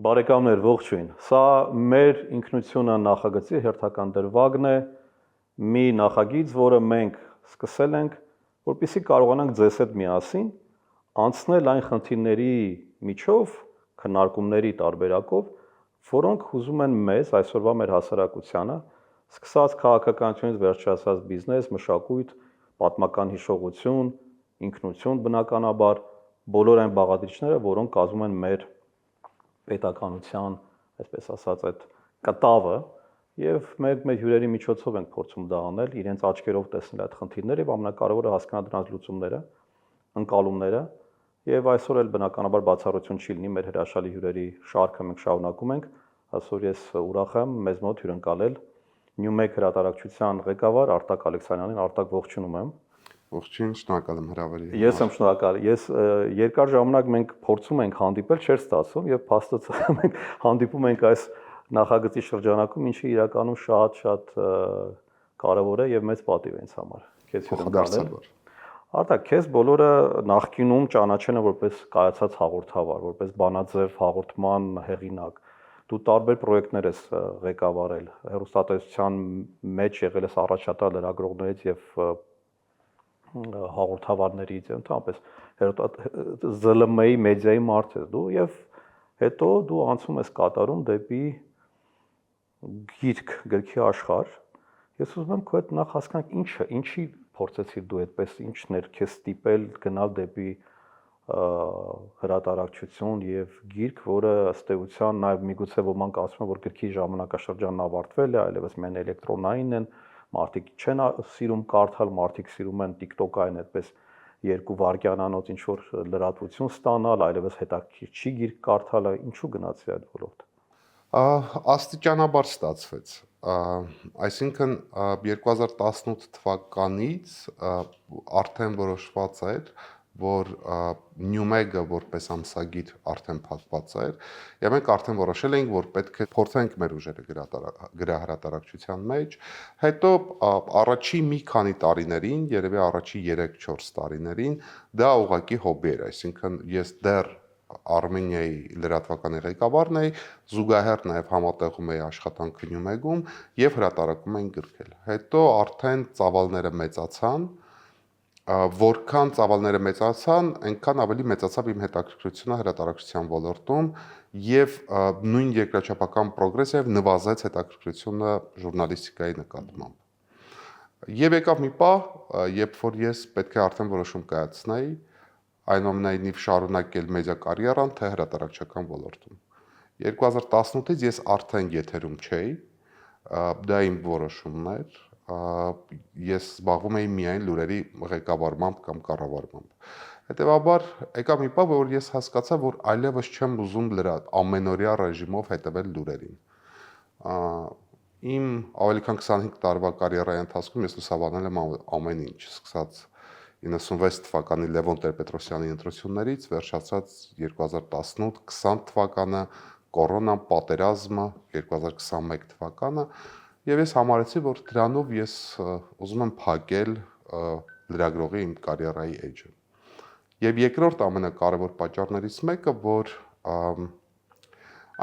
Բարեկամներ, ողջույն։ Սա մեր ինքնությունը նախագծի հերթական դրվագն է, մի նախագիծ, որը մենք սկսել ենք, որպեսզի կարողանանք ձեզ հետ միասին անցնել այն խնդիրների միջով, քննարկումների տարբերակով, որոնք հուզում են մեզ, այսօրվա մեր հասարակությանը, սկսած քաղաքականությունից վերջացած բիզնես, մշակույթ, պատմական հիշողություն, ինքնություն բնականաբար, բոլոր այն բաղադրիչները, որոնք կազմում են մեր պետականության, այսպես ասած, այդ կտավը եւ մենք մեր հյուրերի միջոցով ենք փորձում դա անել, իրենց աչքերով տեսնել այդ խնդիրները եւ ամենակարևորը հասկանալ դրանց լուծումները, ընկալումները եւ այսօր էլ բնականաբար բացառություն չի լինի մեր հրաշալի հյուրերի շարքը մենք շարունակում ենք, այսօր ես ուրախ եմ մեզ մոտ հյուրընկալել Նյումեգ հրատարակչության ղեկավար Արտակ Ալեքսանյանին, Արտակ ողջունում եմ։ Ողջույն, շնորհակալ եմ հրավերի համար։ Ես եմ շնորհակալ։ Ես երկար ժամանակ մենք փորձում ենք հանդիպել, չէր ստացվում եւ փաստացի մենք հանդիպում ենք այս նախագծի շրջանակում, ինչը իրականում շատ կարեւոր է եւ մեծ պատիվ է ինձ համար։ Քեզ հյուրընկալել։ Արտակ, քեզ բոլորը նախկինում ճանաչեն են որպես կայացած հաղորդավար, որպես բանաձև հաղորդման հեղինակ։ Դու տարբեր պրոյեկտներ ես ղեկավարել, հեռուստատեսության մեջ եղել ես առաջատար լրագրողներից եւ հաղորդավարներից, ընդհանրապես ԶԼՄ-ի մեդիայի մարդ ես դու եւ հետո դու անցում ես կատարում դեպի գիրք, գրքի աշխարհ։ Ես ուզում եմ քո հետ նախ հասկանանք ինչի փորձեցիր դու այդպես, ինչն էր քեզ ստիպել գնալ դեպի հրատարակչություն եւ գիրք, որը ըստ էության նաեւ միգուցե ոմանք ասում են, որ գրքի ժամանակաշրջանն ավարտվել է, այլևս միայն էլեկտրոնային են, մարդիկ չեն սիրում կարդալ, մարդիկ սիրում են TikTok-ային այդպես 2 վայրկյանանոց ինչ որ լրատվություն ստանալ, այլևս հետաքրքիր չի գիրք կարդալը, ինչու գնացի այդ ոլորտ։ Աստիճանաբար ստացվեց։ Այսինքն 2018 թվականից արդեն որոշված էր, որ Նյումեգը որպես ամսագիր արդեն փակված էր, եւ մենք արդեն որոշել էինք, որ պետք է փորձենք մեր ուժերը գրահրատարակչության մեջ։ Հետո առաջի մի քանի տարիներին, երևի առաջի 3-4 տարիներին դա ուղղակի հոբի էր, այսինքն ես դեռ Արմենիայի լրատվականի ղեկավարն էի, զուգահեռ նաև համատեղում էի աշխատանքը Նյումեգում եւ հրատարակում էինք գրքեր։ Հետո արդեն ծավալները մեծացան, որքան ծավալները մեծացան, այնքան ավելի մեծացավ իմ հետաքրքրությունը հրատարակչության ոլորտում եւ նույն երկրաչափական պրոգրեսիվ նվազեց հետաքրքրությունը ժուրնալիստիկայի նկատմամբ։ Եվ եկավ մի պահ, երբ որ ես պետք է արդեն որոշում կայացնեի, այնուամենայնիվ շարունակել մեդիա կարիերան, թե հրատարակչական ոլորտում։ 2018-ից ես արդեն եթերում չէի, դա իմ որոշումն էր, ես զբաղվում էի միայն լուրերի ղեկավարմամբ կամ կառավարմամբ։ Հետևաբար եկավ մի պահ, որ ես հասկացա, որ այլևս չեմ ուզում ամենօրյա ռեժիմով հետևել լուրերին։ Իմ ավելի քան 25 տարվա կարիերայի ընթացքում ես լուսաբանել եմ ամեն ինչ, սկսած 96 թվականի Լևոն Տեր-Պետրոսյանի ընտրություններից վերջացած 2018-20 թվականը, կորոնան, պատերազմը, 2021 թվականը, եւ ես համարեցի, որ դրանով ես ուզում եմ փակել լրագրողի իմ կարիերայի էջը։ Եվ երկրորդ ամենակարևոր պատճառներից մեկը, որ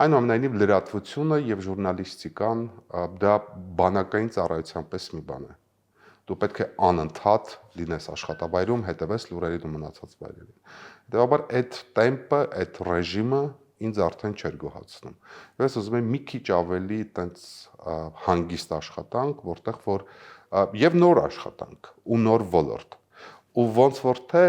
այնուամենայնիվ լրատվությունը եւ ժուրնալիստիկան դա բանակային ծառայության պես մի բան է։ Դու պետք է անընդհատ լինես աշխատավայրում, հետևես լուրերին ու մնացած վայրերին։ Հետևաբար այդ տեմպը, այդ ռեժիմը ինձ արդեն չէր գոհացնում։ Ես ուզում եմ մի քիչ ավելի տենց հանգիստ աշխատանք, որտեղ որ եւ նոր աշխատանք ու նոր ոլորտ։ Ու ոնց որ թե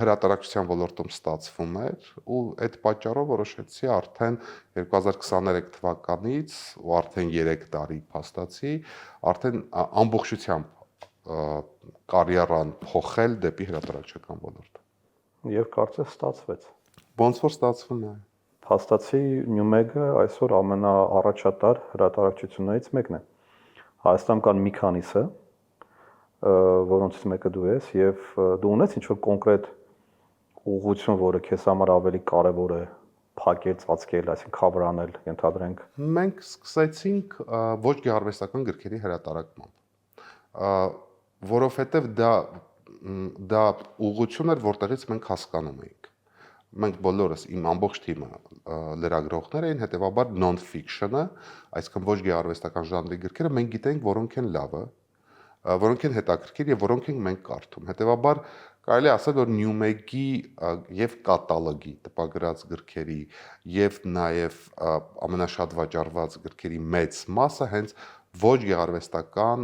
հրատարակչության ոլորտում ստացվում էր ու այդ պատճառով որոշեցի արդեն 2023 թվականից ու արդեն 3 տարի փաստացի արդեն ամբողջությամբ կարիերան փոխել դեպի հրատարակչական ոլորտ։ Եվ կարծես ստացվեց։ Ոնց որ ստացվում է։ Փաստացի Նյումեգը այսօր ամենաառաջատար հրատարակչություններից մեկն է։ Հայաստանում կան մի քանիսը, որոնցից մեկը դու ես, եւ դու ունես ինչ-որ կոնկրետ ուղղություն, որը քեզ համար ավելի կարեւոր է փակել, ծածկել, այսինքն cover անել, ենթադրենք։ Մենք սկսեցինք ոչ գեղարվեստական գրքերի հրատարակմամբ, որովհետև դա ուղղություն էր, որտեղից մենք հասկանում էինք, մենք բոլորս իմ ամբողջ թիմը լրագրողներ էին, հետեւաբար non-fiction-ը, այսինքն ոչ գեղարվեստական ժանրի գրքերը մենք գիտենք, որոնք են լավը, որոնք են հետաքրքիր եւ որոնք ենք մենք կարդում։ Հետեւաբար կարելի է ասել, որ Newmeg-ի եւ կատալոգի տպագրած գրքերի եւ նաեւ ամենաշատ վաճառված գրքերի մեծ մասը հենց ոչ գեղարվեստական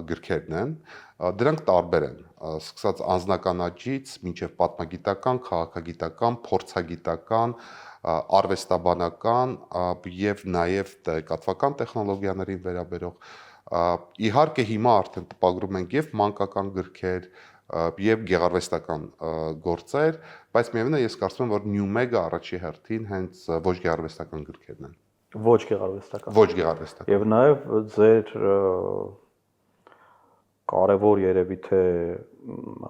գրքերն են, դրանք տարբեր են, սկսած անձնական աճից մինչև պատմագիտական, քաղաքագիտական, փորձագիտական, արվեստաբանական եւ նաեւ տեղեկատվական տեխնոլոգիաներին վերաբերող իհարկե հիմա արդեն տպագրում ենք եւ մանկական գրքեր եւ գեղարվեստական գործեր, բայց միևնույն է ես կարծում եմ, որ Newmeg-ը առաջի հերթին հենց ոչ գեղարվեստական գրքերն են։ Ոչ գեղարվեստական։ Ոչ գեղարվեստական։ Եվ նաև ձեր կարևոր երևի թե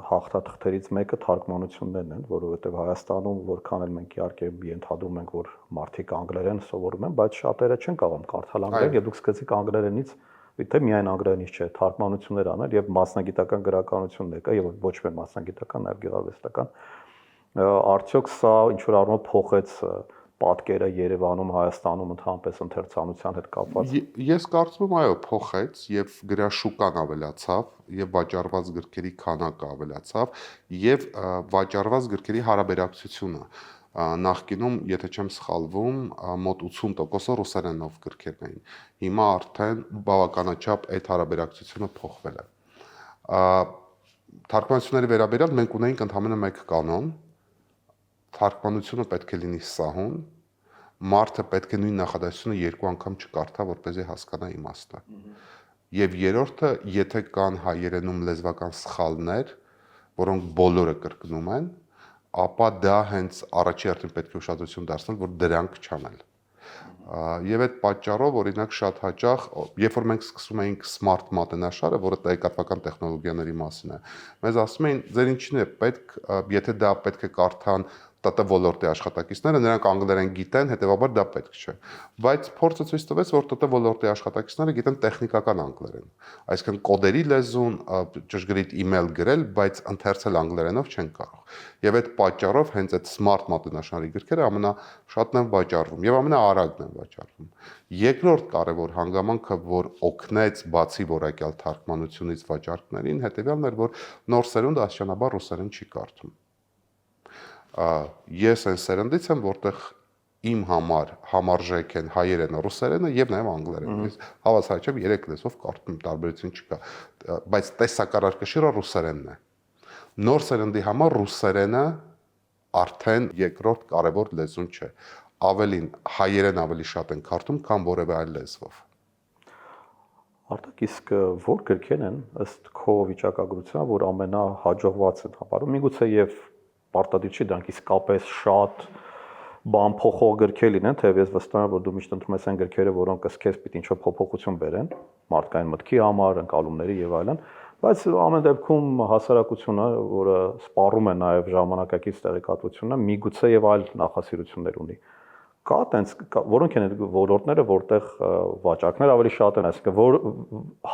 հաղթաթղթերից մեկը թարգմանություններն են, որովհետև Հայաստանում որքան էլ մենք իհարկե ենթադրում ենք, որ մարդիկ անգլերեն սովորում են, բայց շատերը չեն կարող կարդալ անգլերեն, եւ դուք սկսեցիք անգլերենից, թե միայն անգլերենից չէ, թարգմանություններ անել եւ մասնագիտական գրականություններ կա եւ ոչ միայն մասնագիտական, նաեւ գեղարվեստական։ Արդյոք սա ինչ որ առումով փոխեց պատկերը Երևանում, Հայաստանում ընդհանրապես ընթերցանության հետ կապված։ Ես կարծում եմ, այո, փոխեց եւ գրաշուկան ավելացավ եւ վաճառված գրքերի քանակը ավելացավ եւ վաճառված գրքերի հարաբերակցությունը նախկինում, եթե չեմ սխալվում, մոտ 80%-ը ռուսերենով գրքերն էին։ Հիմա արդեն բավականաչափ այդ հարաբերակցությունը փոխվել է։ Թարգմանությունների վերաբերյալ մենք ունենք ընդհանրապես մեկ կանոն, թարգմանությունը պետք է լինի սահուն, մարդը պետք է նույն նախադասությունը երկու անգամ չկարդա, որպեսզի հասկանա իմաստը։ Եվ երրորդը, եթե կան հայերենում լեզվական սխալներ, որոնք բոլորը կրկնում են, ապա դա հենց առաջի հերթին պետք է ուշադրություն դարձնել, որ դրանք չանել։ Եվ այդ պատճառով օրինակ շատ հաճախ, երբ որ մենք սկսում էինք smart մատենաշարը, որը տեղեկատվական տեխնոլոգիաների մասին է, մեզ ասում էին, ձեր ինչին է պետք, եթե դա պետք է կարդան ՏՏ ոլորտի աշխատակիցները, նրանք անգլերեն գիտեն, հետեւաբար դա պետք չէ։ Բայց փորձը ցույց տվեց, որ ՏՏ ոլորտի աշխատակիցները գիտեն տեխնիկական անգլերեն։ Այսինքն կոդերի լեզուն, ճշգրիտ email գրել, բայց ընթերցել անգլերենով չեն կարող։ Եվ այդ պատճառով հենց այդ smart մատենաշարի գրքերը ամենաշատն են վաճառվում եւ ամենաարագն են վաճառվում։ Երկրորդ կարևոր հանգամանքը, որ օգնեց բացի որակյալ թարգմանությունից վաճառքներին, հետեւյալն էր, որ նոր սերունդը աստիճանաբար ռուսերեն չի կարդում։ Ես այն սերնդից եմ, որտեղ իմ համար համարժեք են հայերենը, ռուսերենը եւ նաեւ անգլերենը։ Ես հավասարաչափ 3 լեզվով կարդում, տարբերություն չկա, բայց տեսակարարքշիռը ռուսերենն է։ Նոր սերնդի համար ռուսերենը արդեն երկրորդ կարևոր լեզուն չէ։ Ավելին հայերեն ավելի շատ են կարդում, քան որևէ այլ լեզվով։ Արտակ, իսկ որ գրքեր են ըստ քո վիճակագրության, որ ամենահաջողված են համարում, միգուցե եւ պարտադիր չի դրանք իսկապես շատ բան փոխող գրքեր լինեն, թեև ես վստահ եմ, որ դու միշտ ընտրում ես այն գրքերը, որոնք ըստ քեզ պիտի ինչ-որ փոփոխություն բերեն մարդկային մտքի համար, ընկալումների եւ այլն, բայց ամեն դեպքում հասարակությունը, որը սպառում է նաեւ ժամանակակից տեղեկատվությունը, միգուցե եւ այլ նախասիրություններ ունի։ Կա տենց, որոնք են այդ ոլորտները, որտեղ վաճառքները ավելի շատ են, այսինքն որ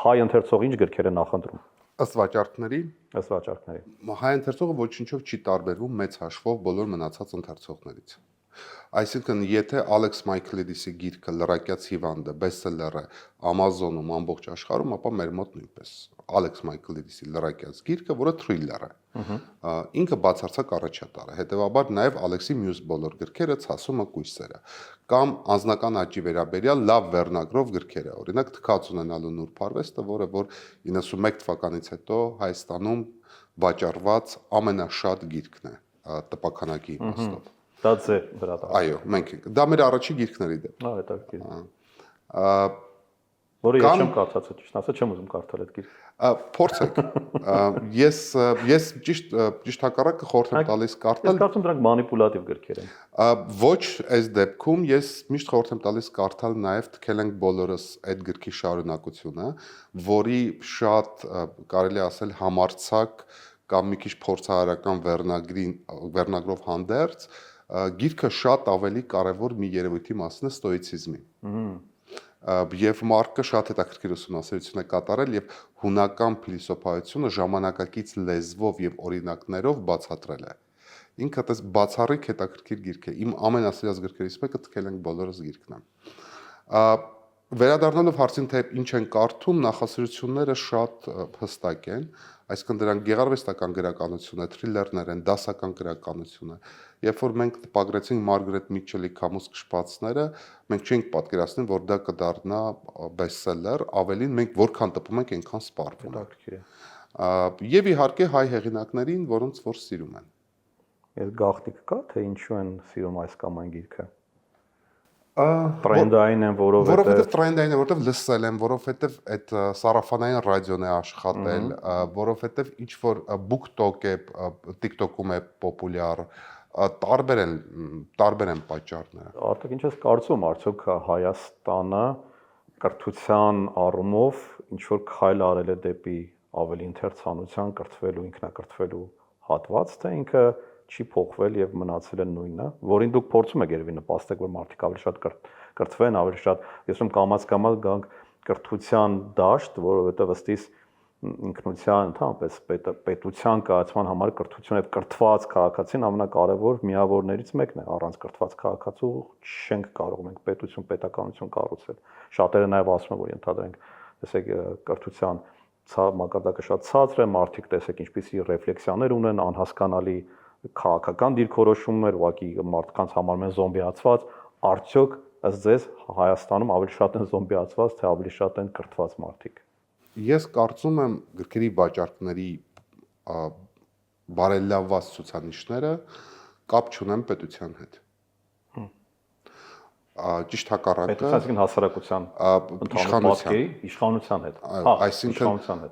հայ ընթերցող ինչ գրքեր են նախընտրում։ Ըստ վաճառքների, Ըստ վաճառքների։ հայ ընթերցողը ոչինչով չի տարբերվում մեծ հաշվով բոլոր մնացած ընթերցողներից։ Այսինքն, եթե Ալեքս Մայքլեդիսի գիրքը Լրակյաց հիվանդը բեսթսելեր է Amazon-ում ամբողջ աշխարհում, ապա մեր մոտ նույնպես Ալեքս Մայքլեդիսի Լրակյաց գիրքը, որը թրիլլեր է, ինքը բացարձակ առաջատար է։ Հետևաբար նաև Ալեքսի մյուս բոլոր գրքերը ցասումը կույսերը կամ անձնական աճի վերաբերյալ լավ վերնագրով գրքերը, օրինակ Թքած ունենալու նուրբ արվեստը, որը որ 91 թվականից հետո Հայաստանում վաճառված ամենաշատ գիրքն է տպաքանակի իմաստով։ Դա ձեր գրադարանը։ Այո, մենք ենք։ Դա մեր առաջի գիրքների դեպք։ Հետաքրքիր։ Որը ես չեմ կարդացել, ճիշտ ասած չեմ ուզում կարդալ այդ գիրքը։ Փորձեք։ Ես ճիշտ հակառակը խորհուրդ եմ տալիս կարդալ։ Ես կարծում դրանք մանիպուլատիվ գրքեր են։ Ոչ, այս դեպքում ես միշտ խորհուրդ եմ տալիս կարդալ նաև Թքել ենք բոլորս այդ գրքի շարունակությունը, որի շատ կարելի ասել համարձակ կամ մի քիչ փորձարարական վերնագրով հանդերձ գիրքը շատ ավելի կարևոր մի երևույթի մասին է ստոիցիզմի։ Եվ Մարկը շատ հետաքրքիր ուսումնասիրություն է կատարել եւ հունական փիլիսոփայությունը ժամանակակից լեզվով եւ օրինակներով բացատրել է։ Ինքը այդպես բացառիկ հետաքրքիր գիրք է։ Իմ ամենասիրած գրքերից մեկը թքել ենք բոլորս գիրքն է։ Վերադառնալով հարցին, թե ինչ են կարդում, նախասիրությունները շատ հստակ են, այսինքն դրանք գեղարվեստական գրականություն է, թրիլերներ են, դասական գրականություն է։ Երբ որ մենք տպագրեցինք Մարգարետ Միչելի Քամուս քշվածները, մենք չենք պատկերացնում, որ դա կդառնա բեսթսելլեր, ավելին մենք որքան տպում ենք, այնքան սպառվում է։ Եվ իհարկե հայ հեղինակներին, որոնց որ սիրում են։ Ես գաղտնիք կա, թե ինչու են սիրում այս կամ այն գիրքը։ Տրենդային են, որովհետև տրենդային է, որովհետև լսել են, որովհետև այդ սարաֆանային ռադիոն է աշխատել, որովհետև ինչ որ BookTok է, TikTok-ում է պոպուլյար, տարբեր են պատճառները։ Արտակ ինչ ես կարծում, արդյոք Հայաստանը կրթության առումով ինչ որ քայլ արել է դեպի ավելի ընթերցանության կրթվելու, ինքնակրթվելու հատված, թե ինքը չի փոխվել եւ մնացել է նույնը, որին դուք փորձում եք երևի նպաստեք, որ մարդիկ ավելի շատ կրթվեն, ավելի շատ, ես ում կամաց գանք կրթության դաշտ, որովհետեւ ըստ իս ինքնության, ընդհանրապես պետության կայացման համար կրթությունը եւ կրթված քաղաքացին ամենակարևոր միավորներից մեկն է, առանց կրթված քաղաքացու չենք կարող մենք պետականություն կառուցել։ Շատերը նաեւ ասում են, որ ընդհանրենք, տեսեք, կրթության մակարդակը շատ ցածր է, մարդիկ տեսեք ինչպիսի ռեֆլեքսիաներ ունեն, անհասկանալի քաղաքական դիրքորոշումներ, ուղղակի մարդկանց համարում են զոմբիացված, արդյոք ըստ ձեզ Հայաստանում ավելի շատ են զոմբիացված, թե ավելի շատ են կրթված մարդիկ։ Ես կարծում եմ գրքերի վաճառքների բարելավված ցուցանիշները կապ չունեն պետության հետ։ Ճիշտ հակառակը, այսինքն հասարակության իշխանության հետ։ Այսինքն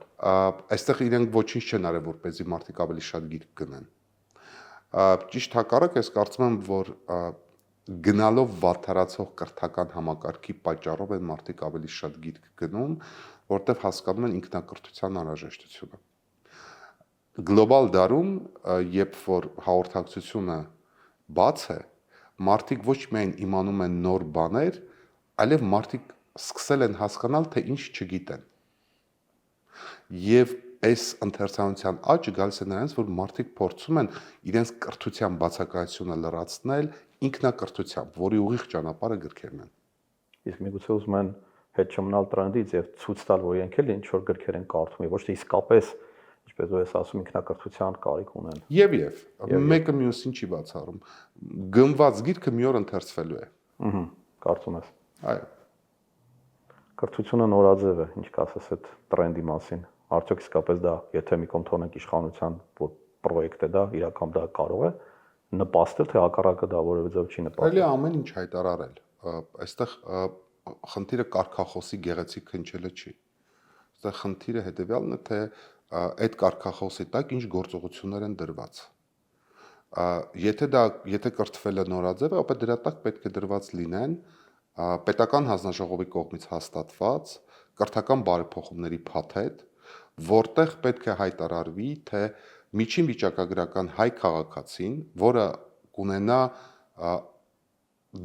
այստեղ իրենք ոչինչ չեն արել, որպեսզի մարդիկ ավելի շատ գիրք գնեն։ Ճիշտ հակառակը, ես կարծում եմ, որ գնալով վատթարացող կրթական համակարգի պատճառով են մարդիկ ավելի շատ գիրք գնում, որտեղ հասկանում են ինքնակրթության անհրաժեշտությունը։ Գլոբալ դարում, երբ որ հաղորդակցությունը բաց է, մարդիկ ոչ միայն իմանում են նոր բաներ, այլև մարդիկ սկսել են հասկանալ, թե ինչ չգիտեն։ Եվ այս ընթերցանության աճը գալիս է նրանից, որ մարդիկ փորձում են իրենց կրթության բացակայությունը լրացնել ինքնակրթությամբ, որի ուղիղ ճանապարհը գրքերն են։ Իսկ միգուցե ուզում են հետ չմնալ տրենդից եւ ցույց տալ, որ իրենք էլ ինչ որ գրքեր են կարդում, ոչ թե իսկապես, ինչպես որ ես ասում, ինքնակրթության կարիք ունեն։ Եվ մեկը մյուսին չի բացառում։ Գնված գիրքը մի օր ընթերցվելու է։ Կարծում ես։ Այո։ Կրթությունը նորաձև է, ինչ կասես այդ տրենդի մասին։ Արդյոք իսկապես դա, եթե մի կողմ թողնենք իշխանության պրոյեկտ է դա, իրական դա կարող է նպաստել, թե հակառակը դա որևէ ձև չի նպաստել։ Այլ ամեն ինչ հայտարարել։ Այստեղ խնդիրը կարգախոսի գեղեցիկ քննչելը չի։ Այստեղ խնդիրը հետեւյալն է, թե այդ կարգախոսի տակ ինչ գործողություններ են դրված։ Եթե կրթվելը նորաձև է, ապա դրա տակ պետք է դրված լինեն պետական հանձնաժողովի կողմից հաստատված կրթական բարեփոխումների փաթեթ, որտեղ պետք է հայտարարվի, թե միջին վիճակագրական հայ քաղաքացին, որը կունենա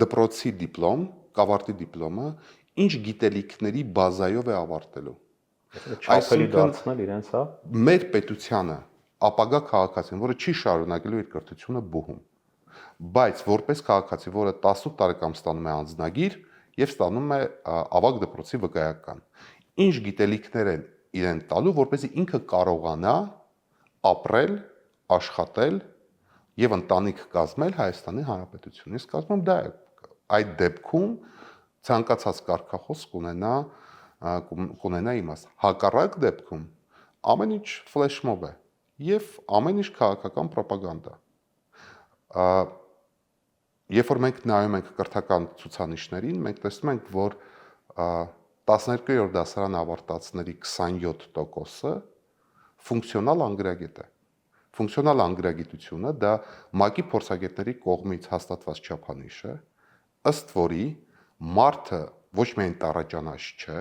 դպրոցի դիպլոմ, կավարտի դիպլոմը, ինչ գիտելիքների բազայով է ավարտելու։ Չափելի դարձնել իրենց, հա։ Մեր պետությանը ապագա քաղաքացին, որը չի շարունակելու իր կրթությունը բուհում, բայց որպես քաղաքացի, որը 18 տարեկան ստանում է անձնագիր եւ ստանում է ավագ դպրոցի վկայական, ինչ գիտելիքներ են իրեն տալու, որպեսզի ինքը կարողանա ապրել, աշխատել եւ ընտանիք կազմել Հայաստանի Հանրապետությունում։ Ես կարծում եմ դա է։ Այդ դեպքում ցանկացած կարգախոս կունենա իմաստ։ Հակառակ դեպքում ամեն ինչ ֆլեշմոբ է եւ ամեն ինչ քաղաքական ռոպագանդա։ Երբ որ մենք նայում ենք կրթական ցուցանիշներին, մենք տեսնում ենք, որ 12-րդ դասարան ավարտածների 27%-ը ֆունկցիոնալ անգրագետ է։ Ֆունկցիոնալ անգրագիտությունը դա ՄԱԿ-ի փորձագետների կողմից հաստատված չափանիշ է, ըստ որի մարդը ոչ միայն տառաճանաշ չէ,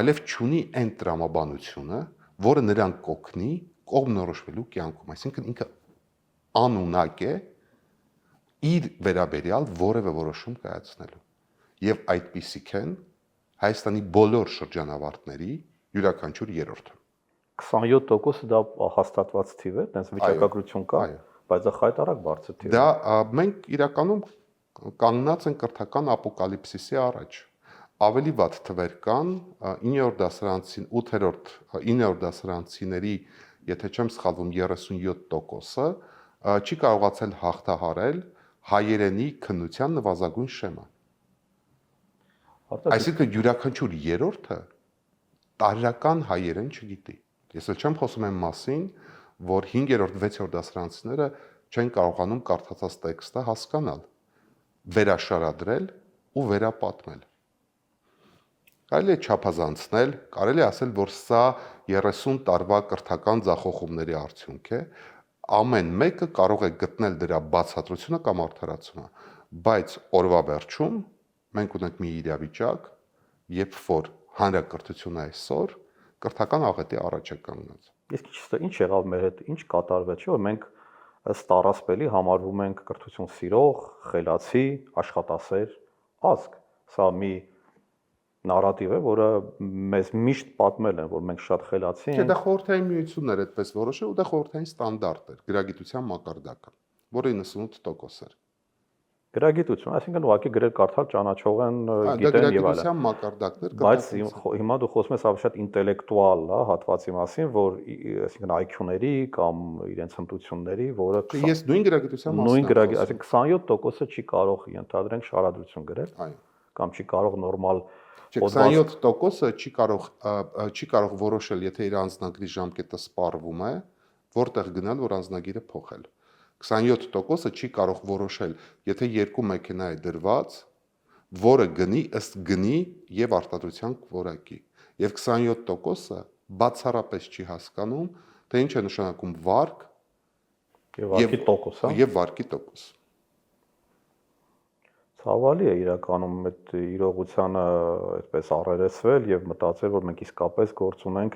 այլև ունի այն տրամաբանությունը, որը նրան կօգնի կողմնորոշվելու կյանքում, այսինքն ինքը անունակ է իր վերաբերյալ որևէ որոշում կայացնելու։ Եվ այդպիսիք են Հայաստանի բոլոր շրջանավարտների յուրաքանչյուր երրորդը։ 27%-ը դա հաստատված թիվ է, այդպես վիճակագրություն կա։ բայց դա խայտարակ բարձր թիվ է։ Դա մենք իրականում կանգնած ենք կրթական ապոկալիպսիսի առաջ։ Ավելի վատ թվեր կան 9-րդ դասարանցին 8-րդ 9-րդ դասարանցիների, եթե չեմ սխալվում, 37%-ը չի կարողացել հաղթահարել հայերենի քննության նվազագույն շեմը։ Այսինքն յուրաքանչյուր երրորդը տարրական հայերեն չգիտի։ Ես էլ չեմ խոսում այն մասին, որ 5-րդ 6-րդ դասարանցիները չեն կարողանում կարդացած տեքստը հասկանալ, վերաշարադրել ու վերապատմել։ Կարելի է չափազանցնել, կարելի է ասել, որ սա 30 տարվա կրթական ձախողումների արդյունք է, ամեն մեկը կարող է գտնել դրա բացատրությունը կամ արդարացումը, բայց օրվա վերջում մենք ունենք մի իրավիճակ, երբ որ հանրակրթությունը այսօր կրթական աղետի առաջ է կանգնած։ Իսկ ինչ եղավ մեր հետ, ինչ կատարվեց, չէ՞ որ մենք ըստ առասպելի համարվում ենք կրթություն սիրող, խելացի, աշխատասեր ազգ։ Սա մի նարատիվ է, որը մեզ միշտ պատմել են, որ մենք շատ խելացի ենք։ Չէ, դա խորհրդային միությունն էր այդպես որոշել ու դա խորհրդային ստանդարտ էր, գրագիտության մակարդակը, որը 98% էր։ Գրագիտություն, այսինքն ուղղակի գրել կարդալ ճանաչող են, Դա գիտեն եւ այլն։ գրագիտության մակարդակն էր, Բայց հիմա դու խոսում ես ավելի շատ ինտելեկտուալ, հա, հատվածի մասին, որ այսինքն IQ-ների կամ իրենց հմտությունների, որը ես նույն գրագիտության մասին նույն գրագիտության, այսինքն 27%-ը չի կարող ենթադրենք շարադրություն գրել, այո, կամ չի կարող նորմալ 27%-ը չի կարող որոշել, եթե իր անձնագրի ժամկետը սպառվում է, որտեղ գնալ, որ անձնագիրը փոխել։ 27%-ը չի կարող որոշել, եթե երկու մեքենա է դրված, որը գնի ըստ գնի եւ արտադրության որակի։ Եվ 27%-ը բացառապես չի հասկանում, թե ինչ է նշանակում վարկ եւ վարկի տոկոս, հա։ Եվ վարկի տոկոս։ Ցավալի է իրականում այդ իրողությանը այդպես առերեսվել եւ մտածել, որ մենք իսկապես գործ ունենք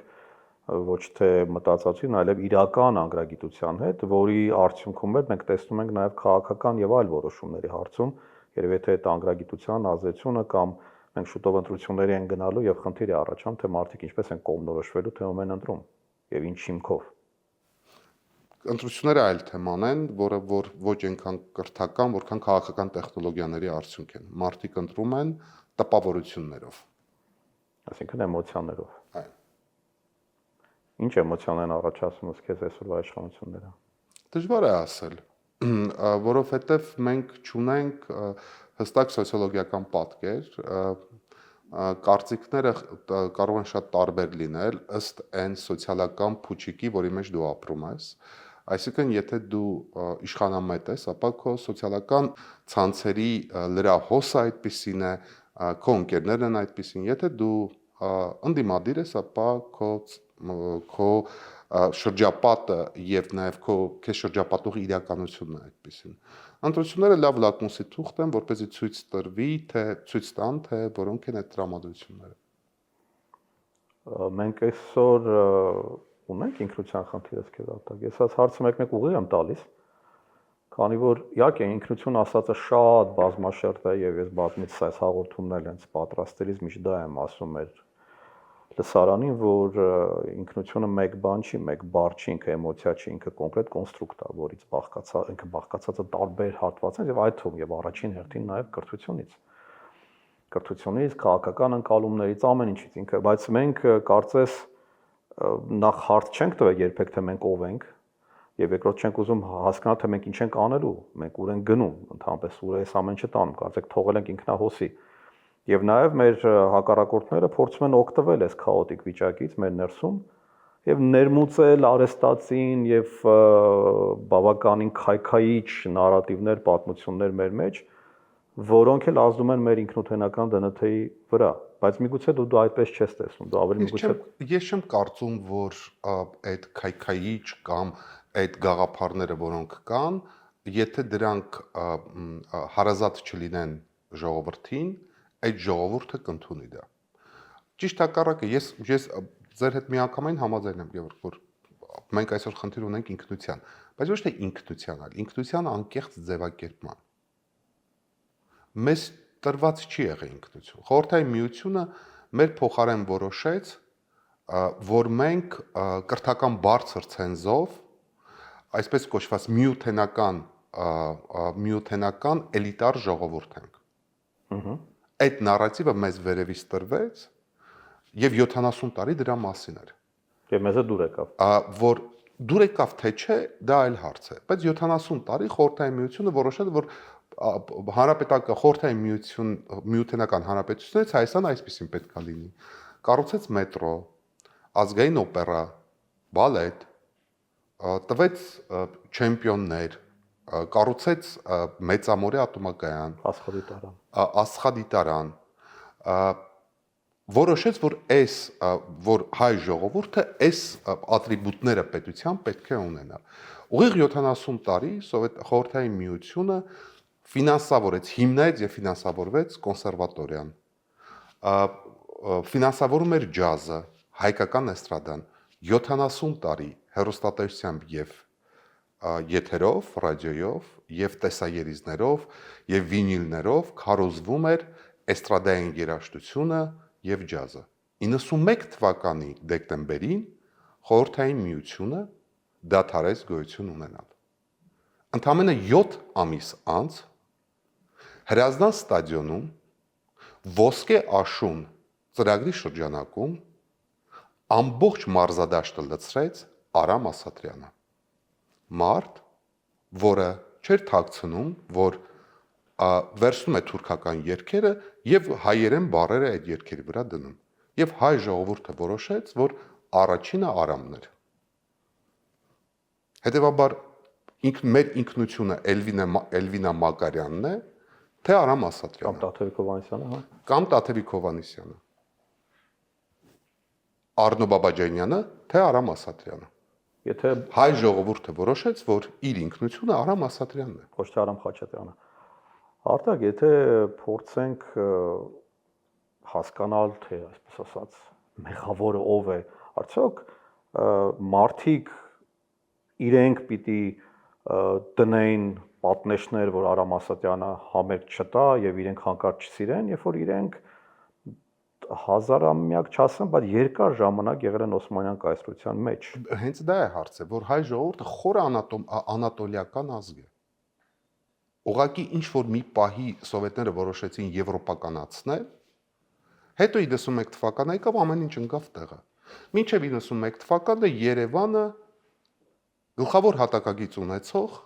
ոչ թե մտածածի, այլև իրական անգրագիտության հետ, որի արդյունքում մենք տեսնում ենք նաեւ քաղաքական եւ այլ որոշումների հարցում, երբ եթե այդ անգրագիտության ազդեցությունը կամ մենք շուտով ընտրությունների են գնալու եւ խնդիր է առաջանում, թե մարդիկ ինչպես են կողմնորոշվելու, թե ում են ընտրում եւ ինչ հիմքով։ Ընտրությունները այլ թեման են, որը ոչ այնքան կրթական, որքան քաղաքական տեխնոլոգիաների արդյունք են։ Մարդիկ ընտրում են տպավորություններով, այսինքն էմոցիաներով։ Այո։ Ինչ էմոցիան են առաջացնում քեզ այսօրվա իշխանությունները։ Դժվար է ասել, որովհետև մենք չունենք հստակ սոցիոլոգիական պատկեր, կարծիքները կարող են շատ տարբեր լինել ըստ այն սոցիալական փուչիկի, որի մեջ դու ապրում ես։ Այսինքն, եթե դու իշխանամետ ես, ապա քո սոցիալական ցանցերի լրահոսը այդպիսին է, քո ընկերներն են այդպիսին։ Եթե դու ընդդիմադիր ես, ապա քո շրջապատը եւ նաեւ քեզ շրջապատող իրականությունն է այդպիսին։ Ընտրությունները լավ լակմուսի թուղթ են, որպեսզի ցույց տան, թե որոնք են այդ տրամադրությունները։ Մենք այսօր ունենք ինքնության խնդիրը քեզ արտակ։ Ես այս հարցը մեկ-մեկ ուղիղ եմ տալիս, քանի որ իհարկե ինքնություն ասածը շատ բազմաշերտ է եւ ես բազմիցս այս հաղորդումն հենց պատրաստելիս միշտ դա եմ ասում էր լսարանին, որ ինքնությունը մեկ բան չի, մեկ բառ չի, ինքը էմոցիա չի, ինքը կոնկրետ կոնստրուկտ է, որից ինքը բաղկացած է տարբեր հատվածներից եւ այդ թվում եւ առաջին հերթին նաեւ կրթությունից, քաղաքական ընկալումներից, ամեն ինչից ինքը, բայց մենք կարծես նախ հարց չենք տվել երբեք թե մենք ով ենք եւ երկրորդ չենք ուզում հասկանալ թե մենք ինչ ենք անելու, մենք ուր ենք գնում, ընդհանրապես ուր է այս ամեն ինչը տանում, կարծեք թողել ենք ինքնահոսի։ Եվ նաև մեր հակառակորդները փորձում են օգտվել այս քաոտիկ վիճակից մեր ներսում եւ ներմուծել արեստացին եւ բավականին քայքայիչ նարատիվներ, պատմություններ մեր մեջ, որոնք էլ ազդում են մեր ինքնութենական ԴՆԹ-ի վրա, բայց միգուցե դու այդպես չես տեսնում, դու ավելի միգուցե Ես չեմ կարծում, որ այդ քայքայիչ կամ այդ գաղափարները, որոնք կան, եթե դրանք հարազատ չլինեն ժողովրդին, այդ ժողովուրդը կընդունի դա։ Ճիշտ հակառակը, ես ձեր հետ միանգամայն համաձայն եմ, որ մենք այսօր խնդիր ունենք ինքնության, բայց ոչ թե ինքնության, այլ ինքնության անկեղծ ձևակերպման։ Մեզ տրված չի եղել ինքնություն։ Խորհրդային միությունը մեր փոխարեն որոշեց, որ մենք կրթական բարձր ցենզով այսպես կոչված միութենական էլիտար ժողովուրդ ենք։ Այդ նարատիվը մեզ վերևից տրվեց եւ 70 տարի դրա մասին էր։ Եվ մեզը դուր եկավ։ Որ դուր եկավ թե չէ, դա այլ հարց է, բայց 70 տարի Խորհրդային Միությունը որոշել է, որ հանրապետական Խորհրդային միութենական հանրապետությունից Հայաստանը այսպեսին պետք է լինի։ Կառուցեց մետրո, ազգային օպերա, բալետ, տվեց չեմպիոններ, կառուցեց մեծամորի ատոմակայան, աստղադիտարան, որոշեց, որ որ հայ ժողովուրդը այս ատրիբուտները պետության պետք է ունենա։ Ուղիղ 70 տարի Խորհրդային Միությունը ֆինանսավորեց, հիմնեց եւ ֆինանսավորվեց կոնսերվատորիան։ Ֆինանսավորում էր ջազը, հայկական էստրադան 70 տարի հեռուստատեսությամբ եւ եթերով, ռադիոյով եւ տեսաերիզներով եւ վինիլներով քարոզվում էր էստրադային երաժշտությունը եւ ջազը։ 91 թվականի դեկտեմբերին Խորհրդային Միությունը դադարեց գոյություն ունենալ։ Ընդամենը 7 ամիս անց Հրազդան ստադիոնում ոսկե աշուն ծրագրի շրջանակում ամբողջ մարզադաշտը լցրեց Արամ Ասատրյանը։ Մարդ, որը չէր թաքցնում, որ վերցնում է թուրքական երգերը եւ հայերեն բառերը այդ երգերի վրա դնում։ Եվ հայ ժողովուրդը որոշեց, որ առաջինը Արամն էր։ Հետևաբար մեր ինքնությունը Էլվինա Մակարյանն է, թե Արամ Ասատրյանը։ Կամ Տաթևիկ Հովհաննիսյանը, հա։ Կամ Տաթևիկ Հովհաննիսյանը։ Արնո Բաբաջանյանը, թե Արամ Ասատրյանը։ Եթե հայ ժողովուրդը որոշեց, որ իր ինքնությունը Արամ Ասատրյանն է, ոչ թե Արամ Խաչատրյանը։ Արտակ, եթե փորձենք հասկանալ, թե այսպես ասած, մեղավորը ով է, արդյոք մարդիկ իրենք պիտի դնեին պատնեշներ, որ Արամ Ասատրյանը համերգ չտա եւ իրենք հանկարծ չսիրեն, երբ որ իրենք հազարամյակ չասեմ, բայց երկար ժամանակ եղել են Օսմանյան կայսրության մեջ։ Հենց դա է հարցը, որ հայ ժողովուրդը խորը անատոլիական ազգ է։ Ուղղակի ինչ որ մի պահի սովետները որոշեցին եվրոպականացնել, հետո 91 թվականը եկավ ամեն ինչ ընկավ տեղը։ Մինչև 91 թվականը Երևանը գլխավոր հատակագիծ ունեցող